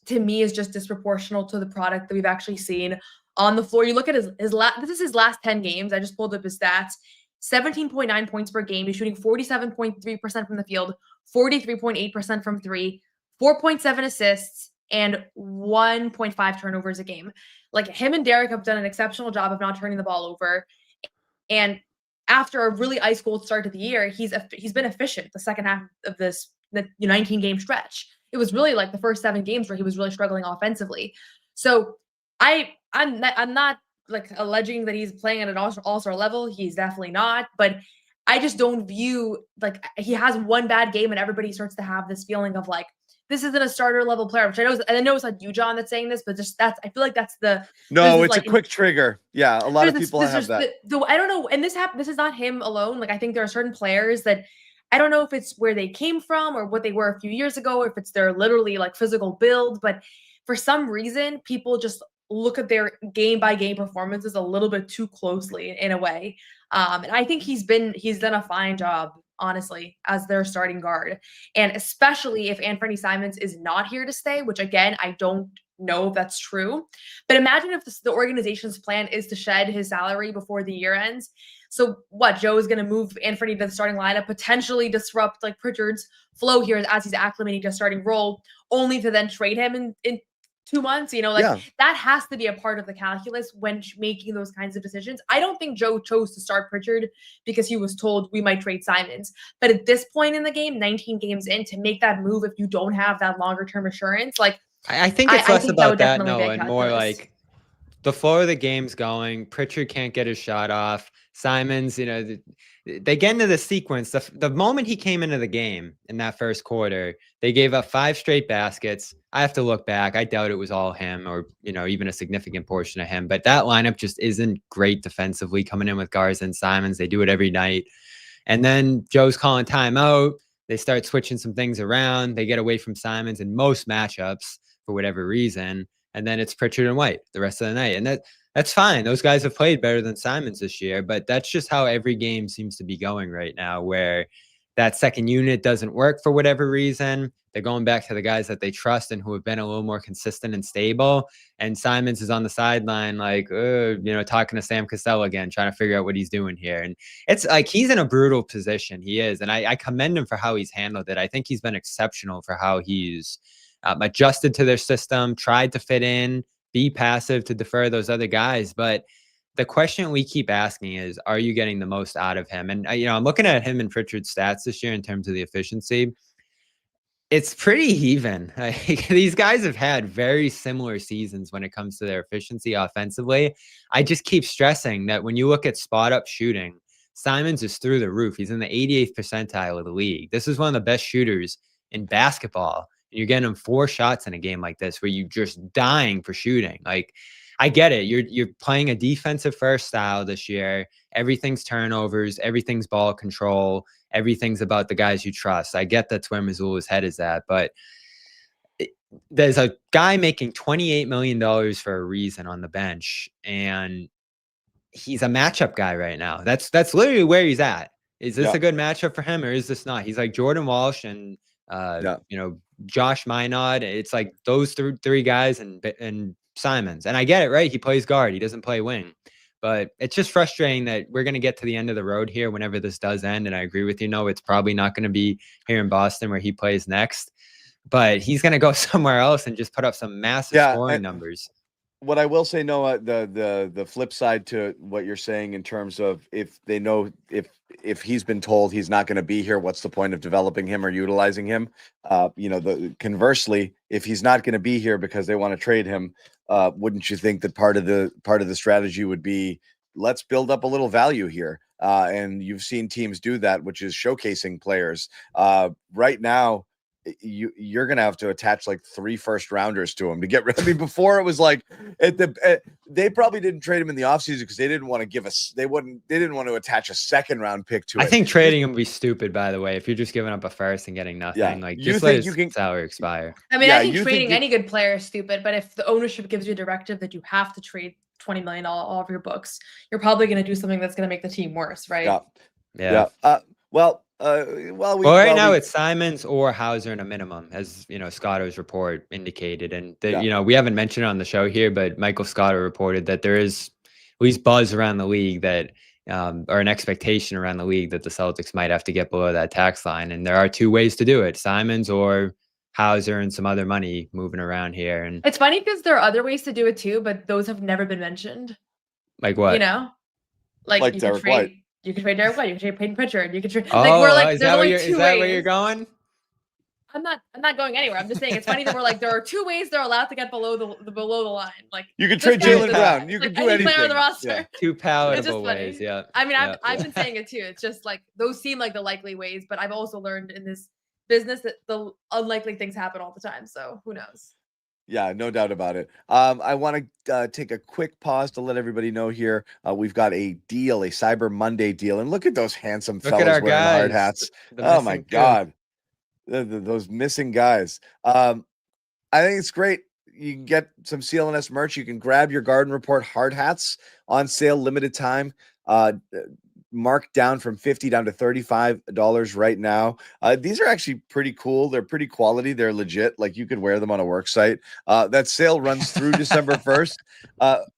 to me is just disproportional to the product that we've actually seen on the floor. You look at this is his last 10 games. I just pulled up his stats. 17.9 points per game. He's shooting 47.3% from the field, 43.8% from 3, 4.7 assists, and 1.5 turnovers a game. Like him and Derek have done an exceptional job of not turning the ball over. And after a really ice cold start to the year, he's been efficient the second half of the 19-game stretch. It was really like the first 7 games where he was really struggling offensively. So I'm not like alleging that he's playing at an all-star level. He's definitely not. But I just don't view like he has one bad game and everybody starts to have this feeling of like, this isn't a starter level player, which I know it's not you, John, that's saying this, but just I feel like that's it's like a quick trigger. Yeah. A lot of people have that. I don't know. And this is not him alone. Like I think there are certain players that I don't know if it's where they came from or what they were a few years ago, or if it's their literally like physical build, but for some reason, people just look at their game by game performances a little bit too closely in a way. And I think he's done a fine job, honestly, as their starting guard. And especially if Anthony Simons is not here to stay, which again, I don't know if that's true. But imagine if the organization's plan is to shed his salary before the year ends. So what, Joe is going to move Anthony to the starting lineup, potentially disrupt like Pritchard's flow here as he's acclimating to a starting role, only to then trade him in 2 months, that has to be a part of the calculus when making those kinds of decisions. I don't think Joe chose to start Pritchard because he was told we might trade Simons. But at this point in the game, 19 games in, to make that move if you don't have that longer term assurance, like I think it's less about that, no, and more like the flow of the game's going. Pritchard can't get his shot off. Simons, they get into the sequence. The moment he came into the game in that first quarter, they gave up 5 straight baskets. I have to look back. I doubt it was all him or, even a significant portion of him. But that lineup just isn't great defensively coming in with Garza and Simons. They do it every night. And then Joe's calling timeout. They start switching some things around. They get away from Simons in most matchups for whatever reason. And then it's Pritchard and White the rest of the night. And that's fine. Those guys have played better than Simons this year, but that's just how every game seems to be going right now, where that second unit doesn't work for whatever reason. They're going back to the guys that they trust and who have been a little more consistent and stable. And Simons is on the sideline, like, talking to Sam Cassell again, trying to figure out what he's doing here. And it's like he's in a brutal position. He is. And I commend him for how he's handled it. I think he's been exceptional for how he's adjusted to their system, tried to fit in, be passive to defer those other guys. But the question we keep asking is, are you getting the most out of him? And, I'm looking at him and Pritchard's stats this year in terms of the efficiency. It's pretty even. These guys have had very similar seasons when it comes to their efficiency offensively. I just keep stressing that when you look at spot up shooting, Simons is through the roof. He's in the 88th percentile of the league. This is one of the best shooters in basketball. And you're getting him 4 shots in a game like this where you're just dying for shooting. Like, I get it. You're playing a defensive first style this year. Everything's turnovers. Everything's ball control. Everything's about the guys you trust. I get that's where Missoula's head is at, but there's a guy making $28 million for a reason on the bench, and he's a matchup guy right now. That's literally where he's at. Is this a good matchup for him, or is this not? He's like Jordan Walsh and Josh Minot. It's like those three guys and Simons. And I get it, right? He plays guard. He doesn't play wing. But it's just frustrating that we're going to get to the end of the road here whenever this does end. And I agree with you. No, it's probably not going to be here in Boston where he plays next. But he's going to go somewhere else and just put up some massive scoring numbers. What I will say, Noah, the flip side to what you're saying in terms of if they know if he's been told he's not going to be here, what's the point of developing him or utilizing him? Conversely, if he's not going to be here because they want to trade him, wouldn't you think that part of the strategy would be, let's build up a little value here? And you've seen teams do that, which is showcasing players. Right now, you're gonna have to attach like 3 first-rounders to him to get rid. I mean, before it was like they probably didn't trade him in the offseason because they didn't want to give us they didn't want to attach a 2nd-round pick to it. I think trading him would be stupid, by the way. If you're just giving up a first and getting nothing, like just let his salary expire. I mean, I think trading any good player is stupid, but if the ownership gives you a directive that you have to trade $20 million all of your books, you're probably going to do something that's going to make the team worse, right? Yeah. Right now it's Simons or Hauser in a minimum, as Scotto's report indicated, and we haven't mentioned it on the show here, but Michael Scotto reported that there is at least buzz around the league that, or an expectation around the league that the Celtics might have to get below that tax line, and there are 2 ways to do it: Simons or Hauser and some other money moving around here. And it's funny because there are other ways to do it too, but those have never been mentioned. Like what? Like Derek White. You can trade Derek White. You can trade Peyton Pritchard. You can trade. Is that where you're going? I'm not going anywhere. I'm just saying it's funny that we're like there are 2 ways they're allowed to get below the line. Like you can trade Jaylen Brown. You can do anything. Player on the roster. 2 palatable ways. Yeah. I mean, I've been saying it too. It's just like those seem like the likely ways, but I've also learned in this business that the unlikely things happen all the time. So who knows? Yeah, no doubt about it. I want to take a quick pause to let everybody know here. We've got a deal, a Cyber Monday deal. And look at those handsome fellas wearing hard hats. Oh, my God. Those missing guys. I think it's great. You can get some CLNS merch. You can grab your Garden Report hard hats on sale, limited time. Marked down from $50 down to $35 right now. These are actually pretty cool. They're pretty quality. They're legit. Like you could wear them on a work site. That sale runs through December 1st.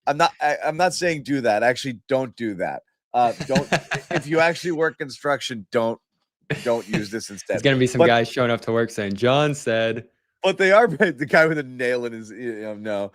I'm not saying do that. Actually, don't do that. Don't. If you actually work construction, don't use this instead. There's gonna be some guys showing up to work saying John said. But they are the guy with a nail in his. No.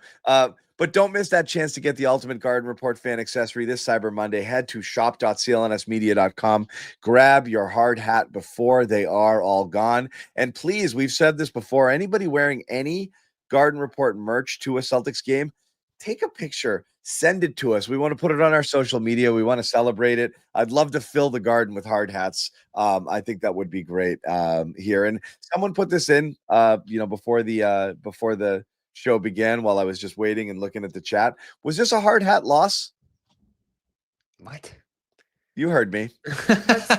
But don't miss that chance to get the ultimate Garden Report fan accessory this Cyber Monday. Head to shop.clnsmedia.com. Grab your hard hat before they are all gone. And please, we've said this before, anybody wearing any Garden Report merch to a Celtics game, take a picture, send it to us. We want to put it on our social media. We want to celebrate it. I'd love to fill the garden with hard hats. I think that would be great here. And someone put this in, before the show began, while I was just waiting and looking at the chat. Was this a hard hat loss? What? You heard me.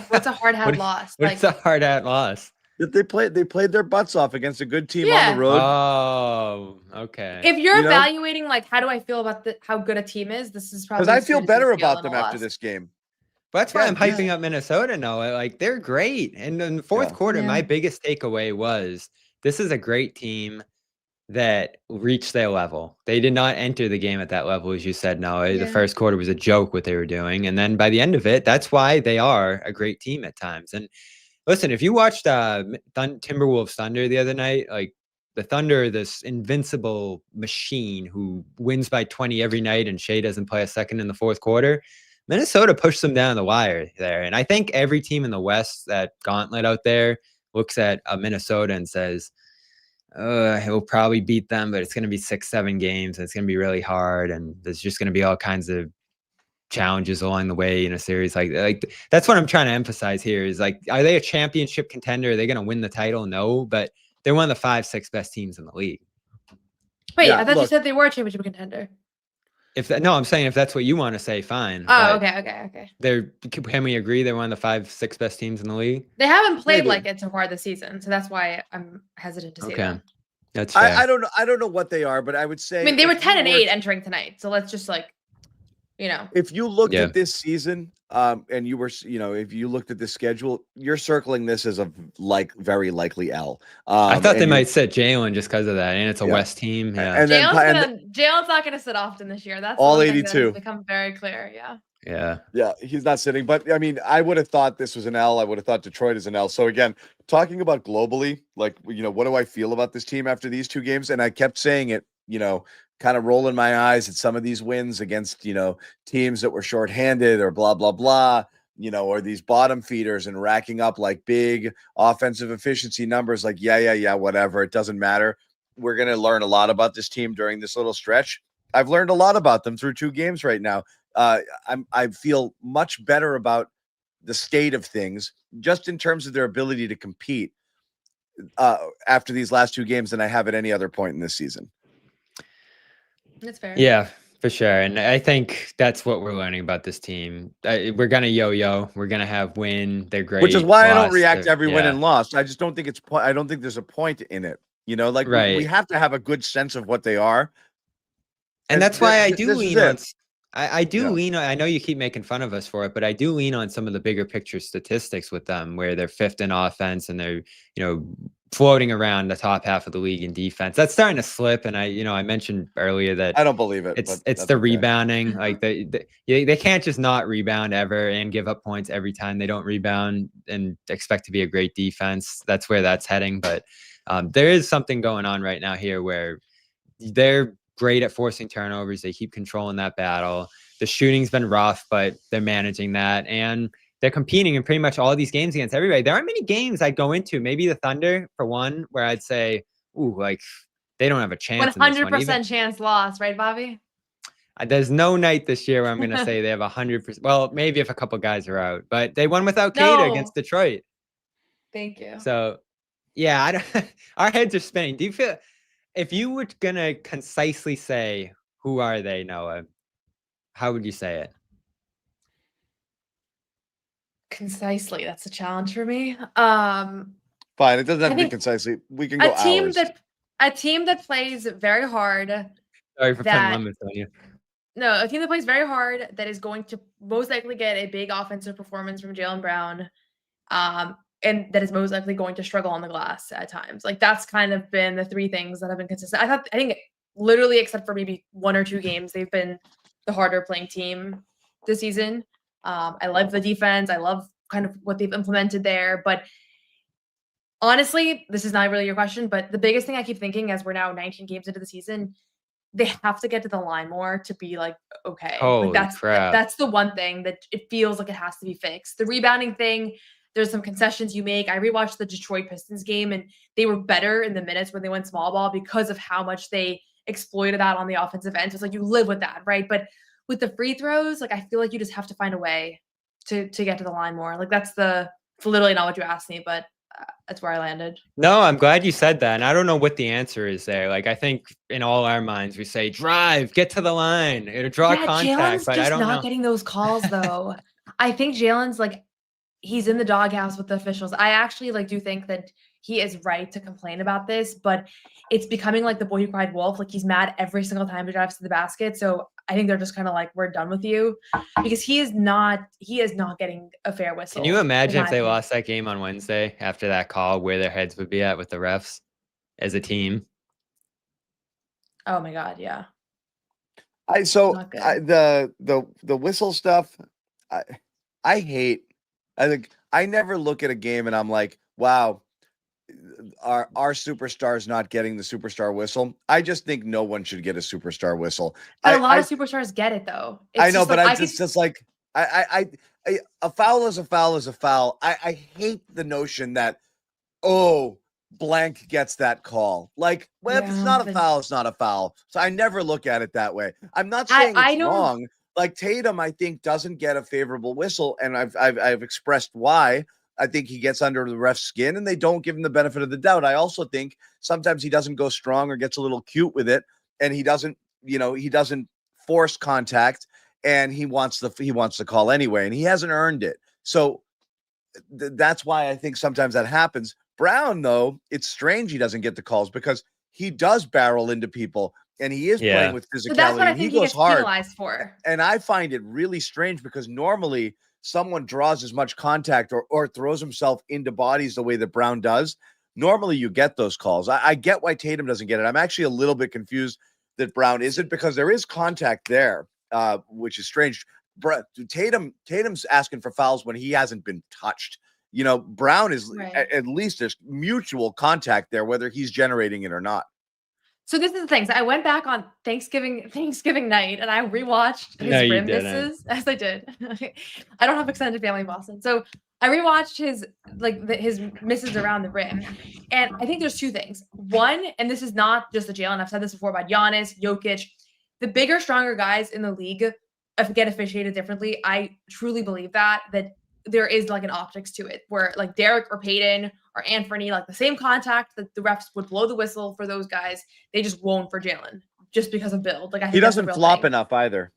What's a hard hat loss? What's a hard hat loss? That they played their butts off against a good team on Yeah. the road. Oh, okay. If you're You know? evaluating like how do I feel about how good a team is, this is probably Because I as feel good as better you feel about in them a after loss. this game. But that's why Yeah, I'm hyping up Minnesota now. Like, they're great. And in the fourth quarter, Yeah. my biggest takeaway was this is a great team that reached their level. They did not enter the game at that level, as you said, Noah. Yeah. The first quarter was a joke what they were doing. And then by the end of it, that's why they are a great team at times. And listen, if you watched Timberwolves Thunder the other night, like the Thunder, this invincible machine who wins by 20 every night, and Shea doesn't play a second in the fourth quarter, Minnesota pushed them down the wire there. And I think every team in the West, that gauntlet out there, looks at Minnesota and says, he'll probably beat them, but it's going to be 6-7 games, and it's going to be really hard, and there's just going to be all kinds of challenges along the way in a series like that's what I'm trying to emphasize here is like, are they a championship contender? Are they going to win the title? No, but they're one of the 5-6 best teams in the league. Wait, Yeah, I thought you look. said they were a championship contender. No, I'm saying if that's what you want to say, fine. Oh, but okay. can we agree they're one of the 5-6 best teams in the league? They haven't played Maybe. like it so far this season, so that's why I'm hesitant to say that. That's fair. I don't know what they are, but I would say, I mean, they were if you 10-8 entering tonight, so let's just if you looked Yeah. at this season, and you were, if you looked at the schedule, you're circling this as a very likely L. I thought they and might sit Jaylen just because of that, and it's a Yeah. West team. Yeah, And then Jaylen's not going to sit often this year. That's All one thing that 82. has become very clear. Yeah. yeah, he's not sitting. But I mean, I would have thought this was an L. I would have thought Detroit is an L. So again, talking about globally, like, what do I feel about this team after these two games? And I kept saying it, kind of rolling my eyes at some of these wins against, teams that were shorthanded or blah, blah, blah, or these bottom feeders, and racking up like big offensive efficiency numbers. Like, yeah, whatever. It doesn't matter. We're going to learn a lot about this team during this little stretch. I've learned a lot about them through 2 games right now. I feel much better about the state of things, just in terms of their ability to compete after these last 2 games, than I have at any other point in this season. That's fair. Yeah, for sure. And I think that's what we're learning about this team. We're going to yo-yo. We're going to have win. They're great. Which is why I don't loss, react to every win yeah. and loss. I just don't think I don't think there's a point in it. Like, Right. we have to have a good sense of what they are. And that's why I do this is lean on. it. I do Yeah. lean on. I know you keep making fun of us for it, but I do lean on some of the bigger picture statistics with them, where they're 5th in offense and they're floating around the top half of the league in defense. That's starting to slip. And I mentioned earlier that I don't believe it. it's but it's that's the okay. rebounding. Like they can't just not rebound ever and give up points every time they don't rebound and expect to be a great defense. That's where that's heading. But there is something going on right now here where they're great at forcing turnovers. They keep controlling that battle. The shooting's been rough, but they're managing that, and they're competing in pretty much all these games against everybody. There aren't many games I'd go into, maybe the Thunder for one, where I'd say, ooh, like they don't have a chance. 100% chance loss, right, Bobby? There's no night this year where I'm going to say they have 100%. Well, maybe if a couple guys are out, but they won without Kata against Detroit. Thank you. So, yeah, our heads are spinning. Do you feel, if you were going to concisely say, who are they, Noah, how would you say it? Concisely, that's a challenge for me. Fine. It doesn't have to be concisely. We can go hours. A team that plays very hard. Sorry for putting limits on you. No, a team that plays very hard, that is going to most likely get a big offensive performance from Jaylen Brown, and that is most likely going to struggle on the glass at times. Like, that's kind of been the 3 things that have been consistent. I think literally, except for maybe 1 or 2 games, they've been the harder playing team this season. I love the defense. I love kind of what they've implemented there. But honestly, this is not really your question, but the biggest thing I keep thinking, as we're now 19 games into the season, they have to get to the line more to be like, okay. Holy like crap. That's the one thing that it feels like it has to be fixed. The rebounding thing, there's some concessions you make. I rewatched the Detroit Pistons game, and they were better in the minutes when they went small ball because of how much they exploited that on the offensive end. So it's like you live with that, right? But with the free throws, like I feel like you just have to find a way to get to the line more. Like it's literally not what you asked me, but that's where I landed. No, I'm glad you said that. And I don't know what the answer is there. Like, I think in all our minds, we say, drive, get to the line, it'll draw contact. Jaylen's but just I don't not know. getting those calls, though. I think Jaylen's like, he's in the doghouse with the officials. I actually like do think that he is right to complain about this, but it's becoming like the boy who cried wolf. Like he's mad every single time he drives to the basket. So I think they're just kind of like, we're done with you, because he is not getting a fair whistle. Can you imagine if they opinion. lost that game on Wednesday after that call, where their heads would be at with the refs as a team? Oh my God, yeah. The whistle stuff, I hate. I think I never look at a game and I'm like, wow, our superstar's not getting the superstar whistle. I just think no one should get a superstar whistle. But a lot of superstars get it though. I know, but it's just like a foul is a foul is a foul. I hate the notion that, oh, blank gets that call. Like, well, if it's not a foul, it's not a foul. So I never look at it that way. I'm not saying it's wrong. Like Tatum, I think, doesn't get a favorable whistle, and I've expressed why. I think he gets under the ref's skin, and they don't give him the benefit of the doubt. I also think sometimes he doesn't go strong or gets a little cute with it, and he doesn't force contact, and he wants the call anyway, and he hasn't earned it. So that's why I think sometimes that happens. Brown, though, it's strange he doesn't get the calls because he does barrel into people. And he is playing with physicality. So that's what I think he goes gets hard. penalized for. And I find it really strange because normally someone draws as much contact or throws himself into bodies the way that Brown does. Normally you get those calls. I get why Tatum doesn't get it. I'm actually a little bit confused that Brown isn't, because there is contact there, which is strange. Tatum's asking for fouls when he hasn't been touched. Brown is at least there's mutual contact there, whether he's generating it or not. So this is the thing. So I went back on Thanksgiving night and I rewatched his rim misses. As I did. I don't have extended family in Boston. So I rewatched his misses around the rim. And I think there's two things. One, and this is not just the Jaylen, I've said this before about Giannis, Jokic, the bigger, stronger guys in the league get officiated differently. I truly believe that there is like an optics to it where like Derek or Peyton or Anthony, like the same contact that the refs would blow the whistle for those guys, they just won't for Jaylen just because of build. Like I think he doesn't flop enough either.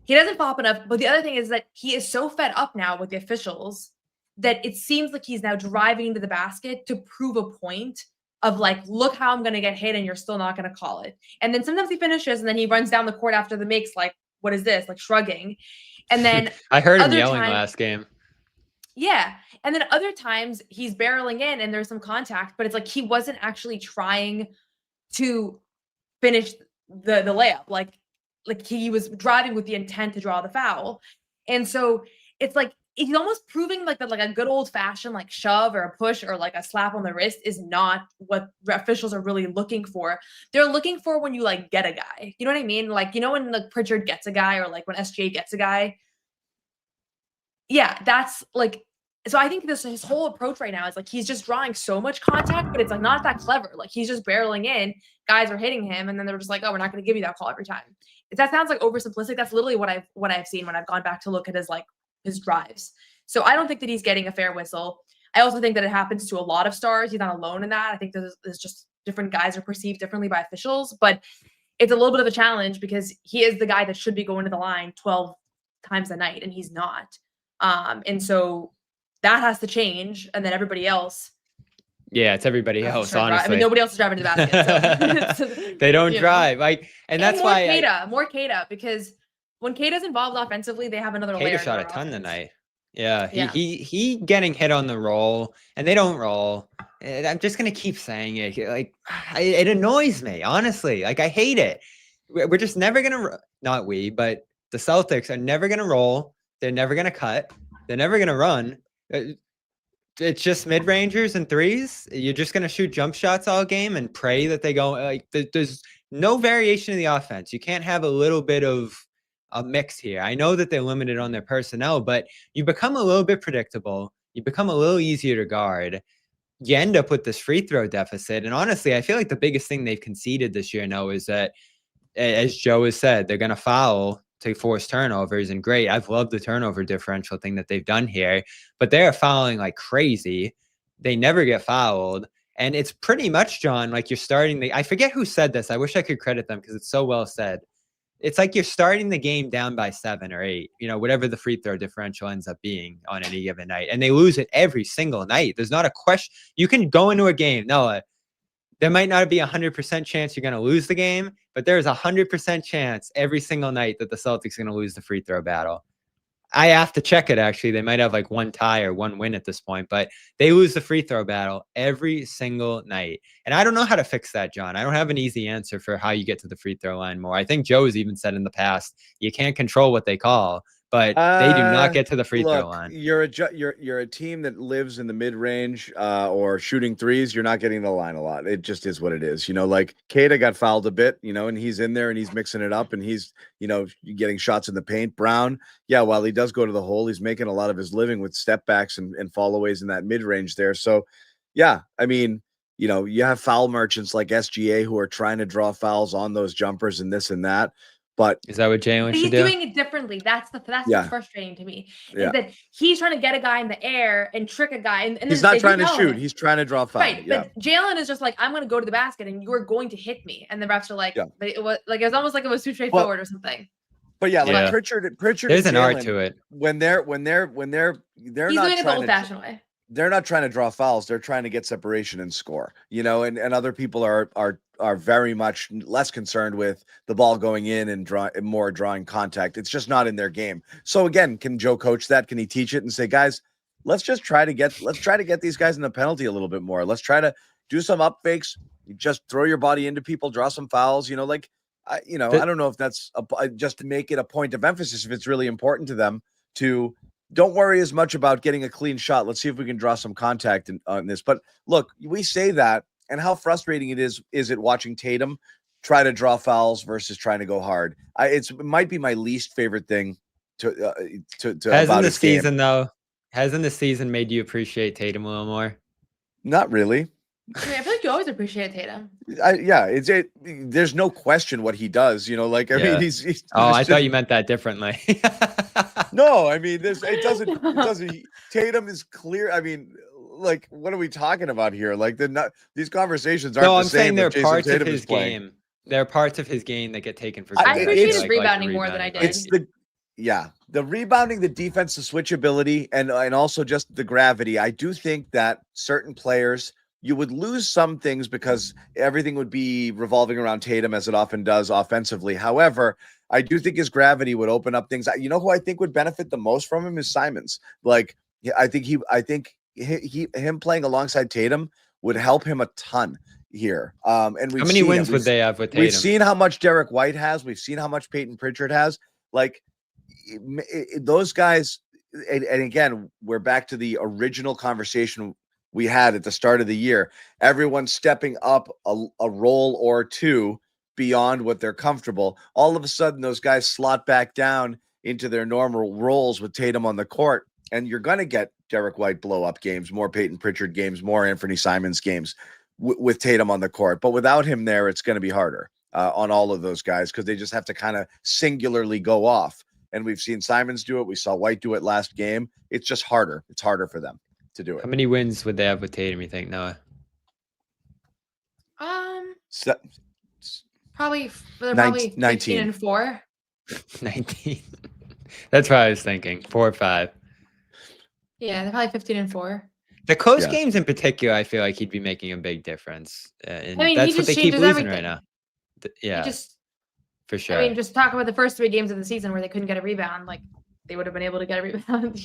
He doesn't flop enough. But the other thing is that he is so fed up now with the officials that it seems like he's now driving into the basket to prove a point of like, look how I'm going to get hit and you're still not going to call it. And then sometimes he finishes and then he runs down the court after the makes like, what is this? Like shrugging. And then I heard him yelling last game. Yeah. And then other times he's barreling in and there's some contact, but it's like he wasn't actually trying to finish the layup. Like he was driving with the intent to draw the foul. And so it's like he's almost proving like that, like a good old fashioned like shove or a push or like a slap on the wrist is not what officials are really looking for. They're looking for when you like get a guy. You know what I mean? Like, when like Pritchard gets a guy or like when SGA gets a guy. Yeah, that's like, so I think his whole approach right now is like he's just drawing so much contact, but it's like not that clever. Like he's just barreling in, guys are hitting him, and then they're just like, oh, we're not going to give you that call every time. That sounds like oversimplistic. That's literally what I've seen when I've gone back to look at his drives. So I don't think that he's getting a fair whistle. I also think that it happens to a lot of stars. He's not alone in that. I think there's just different guys are perceived differently by officials, but it's a little bit of a challenge because he is the guy that should be going to the line 12 times a night, and he's not. And so that has to change, and then everybody else. Yeah, it's everybody else, honestly. I mean, nobody else is driving to the basket. So, they don't drive. And that's more why more Keita, because when Keita's involved offensively, they have another layer. Keita shot a ton tonight. Yeah, he getting hit on the roll, and they don't roll. I'm just gonna keep saying it. Like, it annoys me, honestly. Like, I hate it. We're just never gonna. Not we, but the Celtics are never gonna roll. They're never gonna cut. They're never gonna run. It's just mid-rangers and threes. You're just going to shoot jump shots all game and pray that they go. Like, there's no variation in the offense. You can't have a little bit of a mix here. I know that they're limited on their personnel, but you become a little bit predictable. You become a little easier to guard. You end up with this free throw deficit. And honestly, I feel like the biggest thing they've conceded this year, Noah, is that as Joe has said, they're going to foul to force turnovers. And great, I've loved the turnover differential thing that they've done here, but they're fouling like crazy. They never get fouled. And it's pretty much, John, like you're starting I forget who said this. I wish I could credit them because it's so well said. It's like you're starting the game down by 7 or 8, whatever the free throw differential ends up being on any given night. And they lose it every single night. There's not a question. You can go into a game. Noah, there might not be 100% chance you're going to lose the game, but there's 100% chance every single night that the Celtics are going to lose the free throw battle. I have to check it, actually. They might have like one tie or one win at this point, but they lose the free throw battle every single night. And I don't know how to fix that, John. I don't have an easy answer for how you get to the free throw line more. I think Joe has even said in the past, you can't control what they call, but they do not get to the free throw line. You're a team that lives in the mid range or shooting threes. You're not getting the line a lot. It just is what it is. Like Kada got fouled a bit, and he's in there and he's mixing it up and he's, getting shots in the paint. Brown, yeah, while he does go to the hole, he's making a lot of his living with step backs and fallaways in that mid range there. So, yeah, I mean, you have foul merchants like SGA who are trying to draw fouls on those jumpers and this and that. But is that what Jaylen should do? He's doing it differently. That's what's frustrating to me. Is that he's trying to get a guy in the air and trick a guy. And he's not trying to shoot. He's trying to draw foul. Right. Yeah. But Jaylen is just like, I'm going to go to the basket and you're going to hit me. And the refs are like, it was almost like it was too straightforward or something. But like Pritchard. There's an art to it. When they're he's not doing it the old-fashioned way. They're not trying to draw fouls. They're trying to get separation and score. And other people are very much less concerned with the ball going in and more drawing contact. It's just not in their game. So again, can Joe coach that? Can he teach it and say, guys, let's try to get these guys in the penalty a little bit more. Let's try to do some up fakes. You just throw your body into people, draw some fouls. I don't know if that's just to make it a point of emphasis if it's really important to them to. Don't worry as much about getting a clean shot. Let's see if we can draw some contact on this. But look, we say that, and how frustrating it is it watching Tatum try to draw fouls versus trying to go hard? It might be my least favorite thing to about the season, though. Hasn't the season made you appreciate Tatum a little more? Not really. I feel like you always appreciate Tatum. There's no question what he does. I mean, he's I thought you meant that differently. No, I mean, it doesn't. Tatum is clear. I mean, like, what are we talking about here? Like, these conversations aren't. No, I'm saying they're parts of his game. There are parts of his game that get taken for granted. I appreciate his rebounding more than I did. It's the rebounding, the defense, the switchability, and also just the gravity. I do think that certain players, you would lose some things because everything would be revolving around Tatum as it often does offensively. However, I do think his gravity would open up things. Who I think would benefit the most from him is Simons. Like, I think him playing alongside Tatum would help him a ton here. And how many wins would they have with Tatum? We've seen how much Derek White has. We've seen how much Peyton Pritchard has. Like, those guys. And again, we're back to the original conversation we had at the start of the year. Everyone stepping up a role or two beyond what they're comfortable. All of a sudden, those guys slot back down into their normal roles with Tatum on the court, and you're going to get Derek White blow-up games, more Peyton Pritchard games, more Anthony Simons games with Tatum on the court. But without him there, it's going to be harder on all of those guys because they just have to kind of singularly go off. And we've seen Simons do it. We saw White do it last game. It's just harder. It's harder for them to do it. How many wins would they have with Tatum, you think, Noah? Probably 19 and 4. 19. That's what I was thinking. 4 or 5. Yeah, they're probably 15 and 4. The close games in particular, I feel like he'd be making a big difference. And I mean, that's what they keep losing everything right now. For sure. I mean, just talk about the first 3 games of the season where they couldn't get a rebound. Like, they would have been able to get a rebound,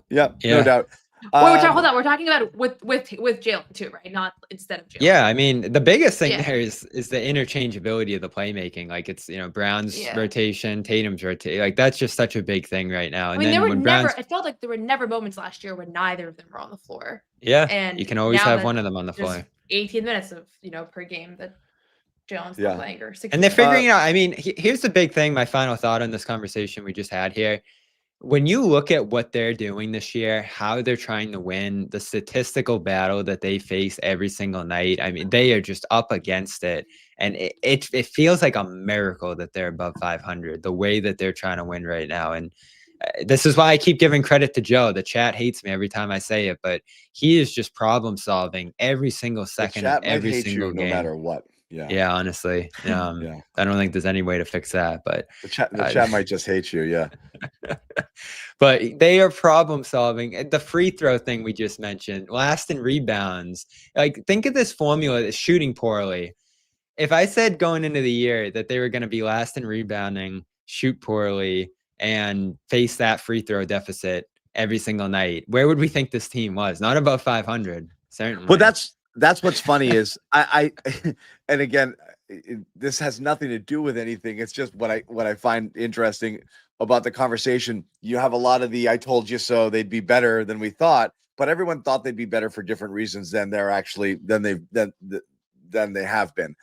Yeah, no doubt. Hold on. We're talking about with Jaylen too, right? Not instead of Jaylen. Yeah, I mean, the biggest thing there is the interchangeability of the playmaking. Like, it's Brown's rotation, Tatum's rotation. Like, that's just such a big thing right now. And it felt like there were never moments last year when neither of them were on the floor. Yeah, and you can always have one of them on the floor. 18 minutes of per game that Jaylen's playing, or 16. And they're figuring out. I mean, here's the big thing. My final thought on this conversation we just had here. when you look at what they're doing this year, how they're trying to win, the statistical battle that they face every single night, I mean, they are just up against it. And it feels like a miracle that they're above 500, the way that they're trying to win right now. And this is why I keep giving credit to Joe. The chat hates me every time I say it, but he is just problem solving every single second of every single game. No matter what. Yeah, honestly. I don't think there's any way to fix that, but the chat might just hate you. Yeah. But they are problem solving. The free throw thing we just mentioned, last in rebounds. Like, think of this formula that's shooting poorly. If I said going into the year that they were going to be last in rebounding, shoot poorly, and face that free throw deficit every single night, where would we think this team was? Not above 500, certainly. Well, that's what's funny is I and again, this has nothing to do with anything. It's just what I find interesting about the conversation. You have a lot of the "I told you so." They'd be better than we thought, but everyone thought they'd be better for different reasons than they have been.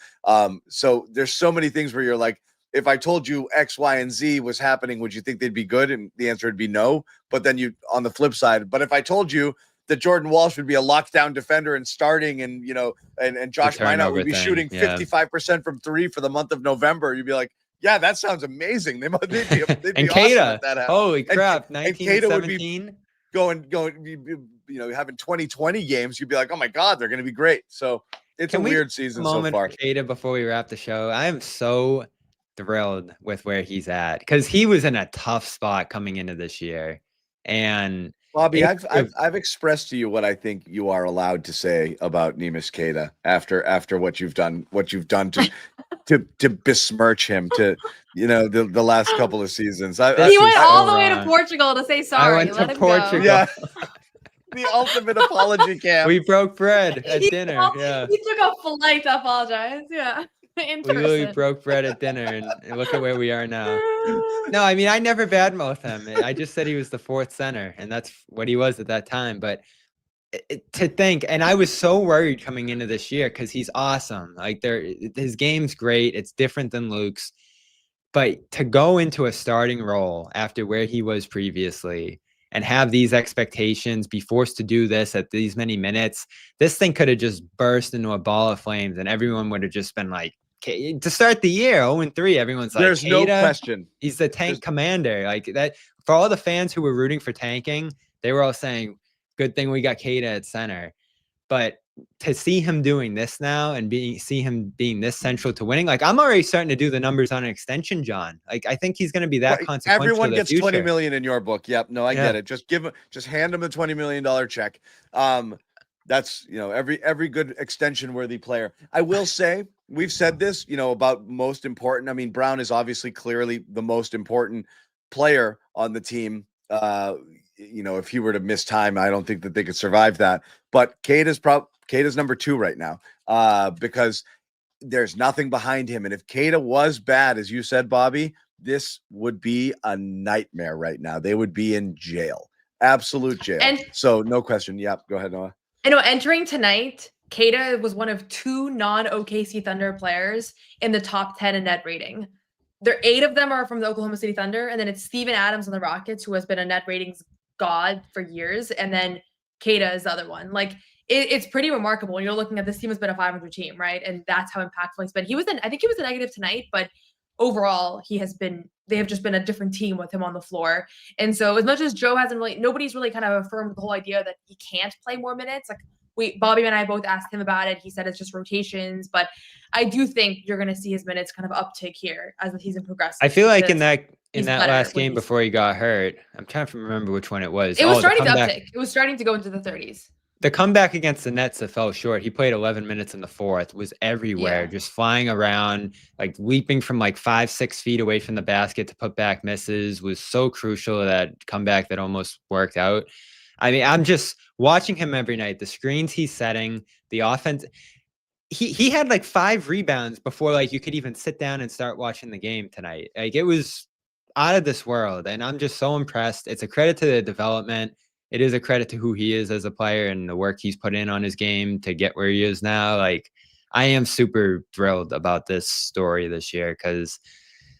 So there's so many things where you're like, if I told you X, Y, and Z was happening, would you think they'd be good? And the answer would be no. But then you, on the flip side, but if I told you that Jordan Walsh would be a lockdown defender and starting, and and Josh Minot would be shooting 55% from three for the month of November, you'd be like, yeah, that sounds amazing. They'd be and awesome Kata, if that happened. Holy crap, 19, would be going, having 2020 games. You'd be like, oh my God, they're going to be great. So it's a weird season so far. Kata, before we wrap the show, I am so thrilled with where he's at, because he was in a tough spot coming into this year. And Bobby, I've expressed to you what I think you are allowed to say about Neemias Queta after what you've done to besmirch him to the last couple of seasons. He went all the way to Portugal to say sorry. I went to Portugal. Yeah. The ultimate apology camp. We broke bread at dinner. Yeah. He took a flight to apologize. Yeah. We literally broke bread at dinner, and look at where we are now. No, I mean, I never badmouth him. I just said he was the fourth center, and that's what he was at that time. But to think, and I was so worried coming into this year because he's awesome. Like, his game's great. It's different than Luke's. But to go into a starting role after where he was previously and have these expectations, be forced to do this at these many minutes, this thing could have just burst into a ball of flames, and everyone would have just been like, to start the year 0-3, everyone's like, there's no question. He's the tank commander. Like that, for all the fans who were rooting for tanking, they were all saying, good thing we got Queta at center. But to see him doing this now and see him being this central to winning, like, I'm already starting to do the numbers on an extension, John. Like, I think he's going to be that consequential. Everyone gets future. $20 million in your book. Yep. No, I get it. Just hand him the $20 million check. That's, every good extension worthy player. I will say, we've said this, about most important. I mean, Brown is obviously clearly the most important player on the team. If he were to miss time, I don't think that they could survive that. But Queta's number 2 right now, because there's nothing behind him. And if Queta was bad, as you said, Bobby, this would be a nightmare right now. They would be in jail, absolute jail. And so no question. Yep. Go ahead, Noah. I know, entering tonight, Queta was one of 2 non-OKC Thunder players in the top 10 in net rating. 8 of them are from the Oklahoma City Thunder, and then it's Steven Adams on the Rockets, who has been a net ratings god for years, and then Queta is the other one. Like, it's pretty remarkable. You're looking at this team has been a 500 team, right? And that's how impactful he's been. I think he was a negative tonight, but overall they have just been a different team with him on the floor. And so as much as Joe nobody's really kind of affirmed the whole idea that he can't play more minutes. Like, Bobby and I both asked him about it. He said it's just rotations, but I do think you're going to see his minutes kind of uptick here as the season progresses. I feel like in that last game before he got hurt, I'm trying to remember which one it was. It was starting to uptick. It was starting to go into the 30s. The comeback against the Nets that fell short, he played 11 minutes in the fourth, was everywhere, just flying around, like leaping from like 5-6 feet away from the basket to put back misses, was so crucial to that comeback that almost worked out. I mean, I'm just watching him every night. The screens he's setting, the offense. He had like 5 rebounds before like you could even sit down and start watching the game tonight. Like, it was out of this world, and I'm just so impressed. It's a credit to the development. It is a credit to who he is as a player and the work he's put in on his game to get where he is now. Like, I am super thrilled about this story this year because,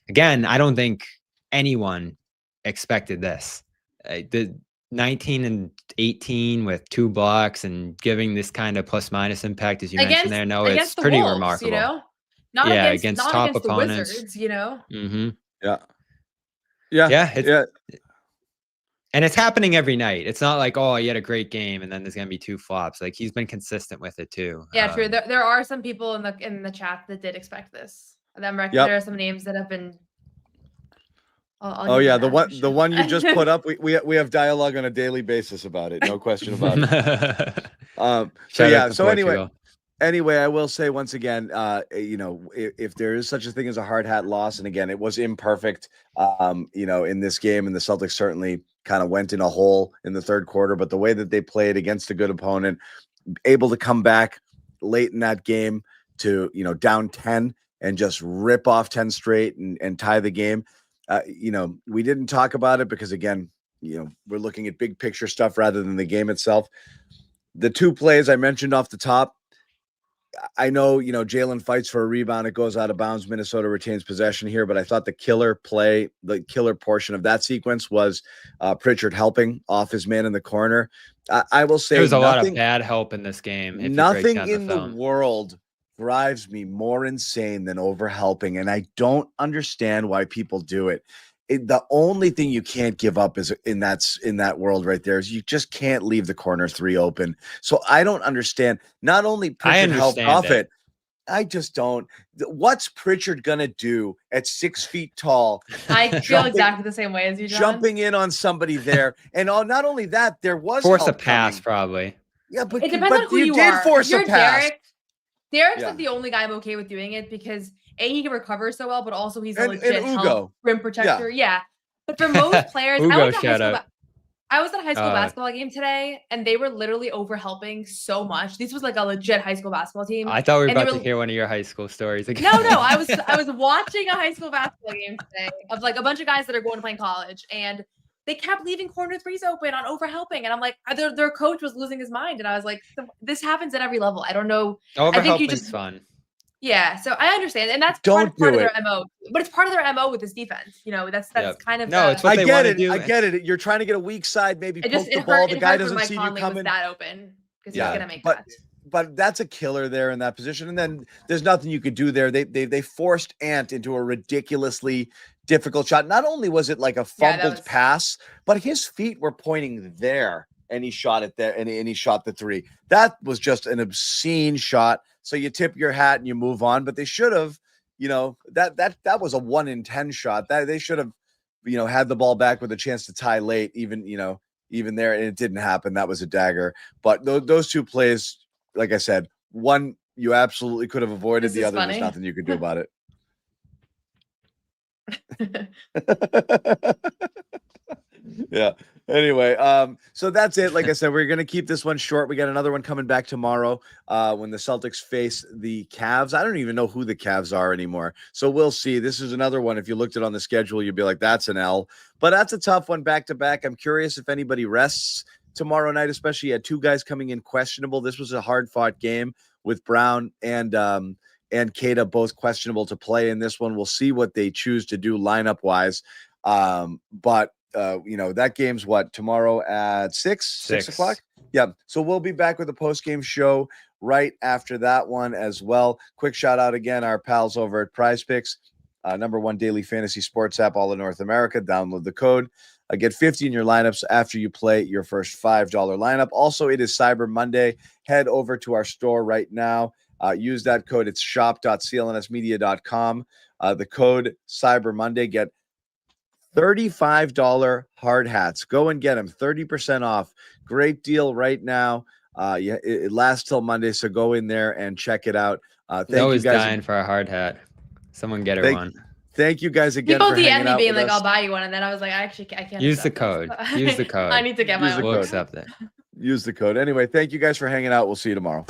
again, I don't think anyone expected this. The 19 and 18 with 2 blocks and giving this kind of plus minus impact as you mentioned there. No, it's against the pretty Wolves, remarkable. you know? Not Yeah, against, against not top against the opponents. Wizards, you know? Mm-hmm. Yeah. And it's happening every night. It's not like, oh, he had a great game and then there's gonna be 2 flops. Like he's been consistent with it too. Yeah, true. There are some people in the chat that did expect this. There are some names that have been. Oh yeah, the one you just put up. We have dialogue on a daily basis about it. No question about it. So yeah. So anyway, I will say once again, you know, if there is such a thing as a hard hat loss, and again, it was imperfect, you know, in this game, and the Celtics certainly kind of went in a hole in the third quarter, but the way that they played against a good opponent, able to come back late in that game to, you know, down 10 and just rip off 10 straight and tie the game. You know, we didn't talk about it because again, you know, we're looking at big picture stuff rather than the game itself. The 2 plays I mentioned off the top, I know, you know, Jaylen fights for a rebound. It goes out of bounds. Minnesota retains possession here, but I thought the killer play, the killer portion of that sequence was Pritchard helping off his man in the corner. I will say there was a lot of bad help in this game. Nothing in the world drives me more insane than overhelping, and I don't understand why people do it. The only thing you can't give up is in that world right there is you just can't leave the corner 3 open. So I don't understand. Not only Pritchard helped off it, I just don't. What's Pritchard gonna do at 6 feet tall? I feel exactly the same way as you, John. Jumping in on somebody there, and not only that, there was force a pass probably. Yeah, but it depends on who you are. Force a pass. Derek's like the only guy I'm okay with doing it because he can recover so well, but also he's a legit help rim protector. Yeah. But for most players, I was at a high school basketball game today, and they were literally over helping so much. This was like a legit high school basketball team. I thought we were about to hear one of your high school stories again. No, I was watching a high school basketball game today of like a bunch of guys that are going to play in college, and they kept leaving corner 3s open on over helping, and I'm like, their coach was losing his mind, and I was like, this happens at every level. I don't know. Over helping's fun. Yeah, so I understand, and that's part of their MO. But it's part of their MO with this defense. You know, that's kind of it's what they want to do. I get it. You're trying to get a weak side, maybe poke the ball. The guy doesn't see you coming. That open because he's gonna make that. But that's a killer there in that position, and then there's nothing you could do there. They forced Ant into a ridiculously difficult shot. Not only was it like a fumbled pass, but his feet were pointing there, and he shot it there, and he shot the 3. That was just an obscene shot. So you tip your hat and you move on, but they should have, you know, that was a 1 in 10 shot. That they should have, you know, had the ball back with a chance to tie late, even there, and it didn't happen. That was a dagger. But those 2 plays, like I said, one you absolutely could have avoided. The other, there's nothing you could do about it. Yeah. Anyway, so that's it. Like I said, we're going to keep this one short. We got another one coming back tomorrow when the Celtics face the Cavs. I don't even know who the Cavs are anymore. So we'll see. This is another one. If you looked at it on the schedule, you'd be like, that's an L. But that's a tough one back to back. I'm curious if anybody rests tomorrow night, especially. You had 2 guys coming in questionable. This was a hard-fought game with Brown and Keita both questionable to play in this one. We'll see what they choose to do lineup-wise. But you know, that game's tomorrow at 6 o'clock. Yeah. So we'll be back with a post-game show right after that one as well. Quick shout out again, our pals over at Prize Picks, #1 daily fantasy sports app all in North America. Download the code. Get 50 in your lineups after you play your first $5 lineup. Also, it is Cyber Monday. Head over to our store right now. Use that code. It's shop.clnsmedia.com. The code Cyber Monday. Get $35 hard hats. Go and get them. 30% off. Great deal right now. It lasts till Monday, so go in there and check it out. Thank you guys. Dying for a hard hat. Someone get her one. Thank you guys again. People DM me being like, "I'll buy you one," and then I was like, I can't. Use the code. Use the code. I need to get my own. We'll accept it. Use the code. Anyway, thank you guys for hanging out. We'll see you tomorrow.